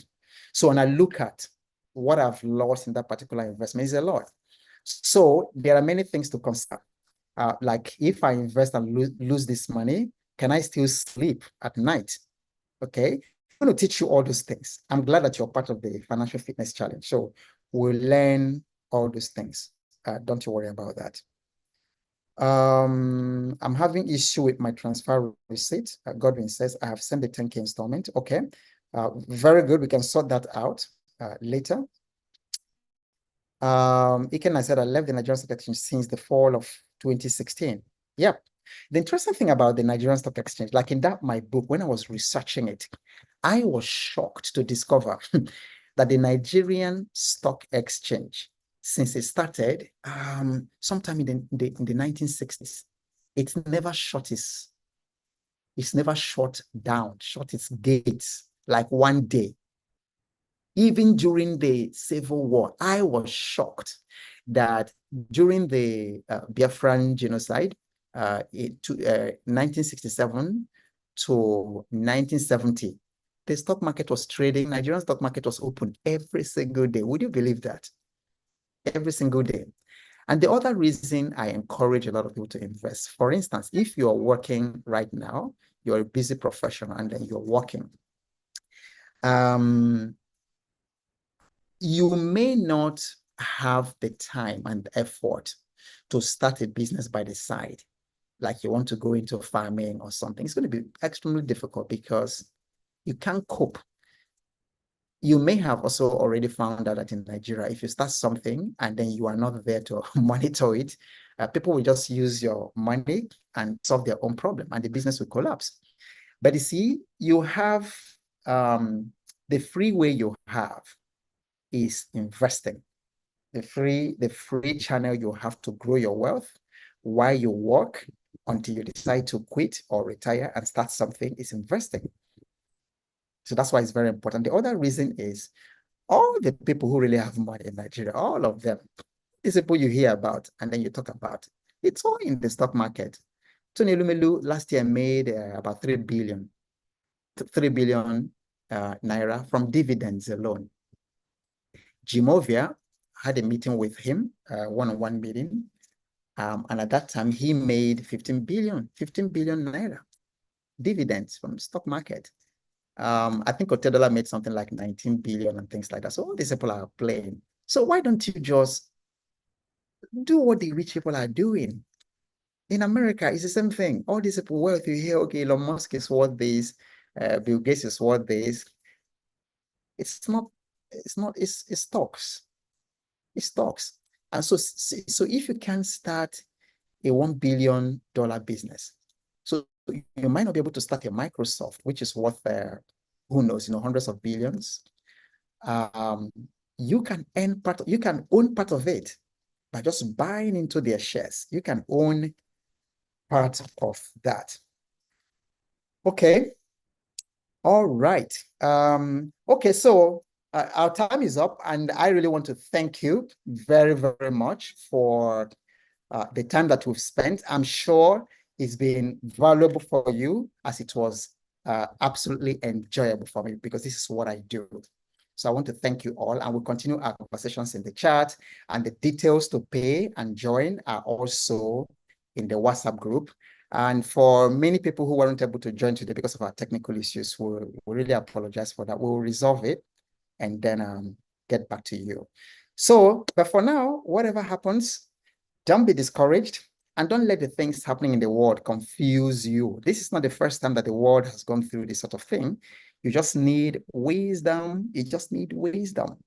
So when I look at what I've lost in that particular investment, is a lot. So there are many things to consider. Like if I invest and lose this money, can I still sleep at night? Okay. I'm going to teach you all those things. I'm glad that you're part of the Financial Fitness Challenge. So we'll learn all those things. Don't you worry about that. I'm having issue with my transfer receipt. Godwin says I have sent the 10K installment. Okay. Very good. We can sort that out later. Iken, I said I left the Nigerian Stock Exchange since the fall of 2016. Yep. The interesting thing about the Nigerian Stock Exchange, like in my book, when I was researching it, I was shocked to discover that the Nigerian Stock Exchange, since it started sometime in the 1960s, it's never shut its gates like one day. Even during the Civil War, I was shocked that during the Biafran genocide, 1967 to 1970, the stock market was trading, Nigerian stock market was open every single day. Would you believe that? Every single day. And the other reason I encourage a lot of people to invest, for instance, if you're working right now, you're a busy professional and then you're working, you may not have the time and effort to start a business by the side. Like you want to go into farming or something. It's going to be extremely difficult because you can't cope. You may have also already found out that in Nigeria, if you start something and then you are not there to monitor it, people will just use your money and solve their own problem and the business will collapse. But you see, you have the free way you have is investing. The free channel you have to grow your wealth while you work until you decide to quit or retire and start something is investing. So that's why it's very important. The other reason is all the people who really have money in Nigeria, all of them, these people you hear about and then you talk about, it's all in the stock market. Tony Lumelu last year made about 3 billion naira from dividends alone. Jimovia had a meeting with him, one-on-one meeting. And at that time, he made 15 billion naira dividends from stock market. I think Otedola made something like 19 billion and things like that. So all these people are playing. So why don't you just do what the rich people are doing? In America, it's the same thing. All these people, well, if you hear, okay, Elon Musk is worth this, Bill Gates is worth this. It's stocks. It's stocks. And so if you can start a $1 billion business, so you might not be able to start a Microsoft, which is worth, who knows, hundreds of billions. You can own part of it by just buying into their shares. You can own part of that. Okay. All right. Okay, so our time is up, and I really want to thank you very, very much for the time that we've spent. I'm sure it's been valuable for you as it was absolutely enjoyable for me because this is what I do. So I want to thank you all, and we'll continue our conversations in the chat, and the details to pay and join are also in the WhatsApp group. And for many people who weren't able to join today because of our technical issues, we really apologize for that. We'll resolve it and then get back to you. So, but for now, whatever happens, don't be discouraged and don't let the things happening in the world confuse you. This is not the first time that the world has gone through this sort of thing. You just need wisdom. You just need wisdom.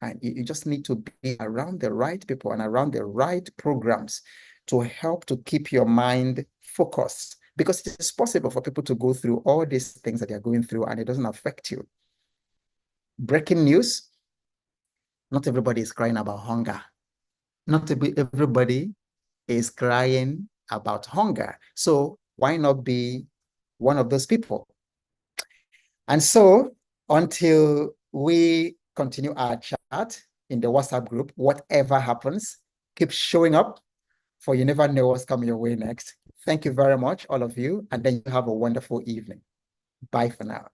And you just need to be around the right people and around the right programs to help to keep your mind focused, because it is possible for people to go through all these things that they're going through and it doesn't affect you. Breaking news, not everybody is crying about hunger. Not everybody is crying about hunger. So why not be one of those people? And so until we continue our chat in the WhatsApp group, whatever happens, keep showing up, for you never know what's coming your way next. Thank you very much, all of you. And then you have a wonderful evening. Bye for now.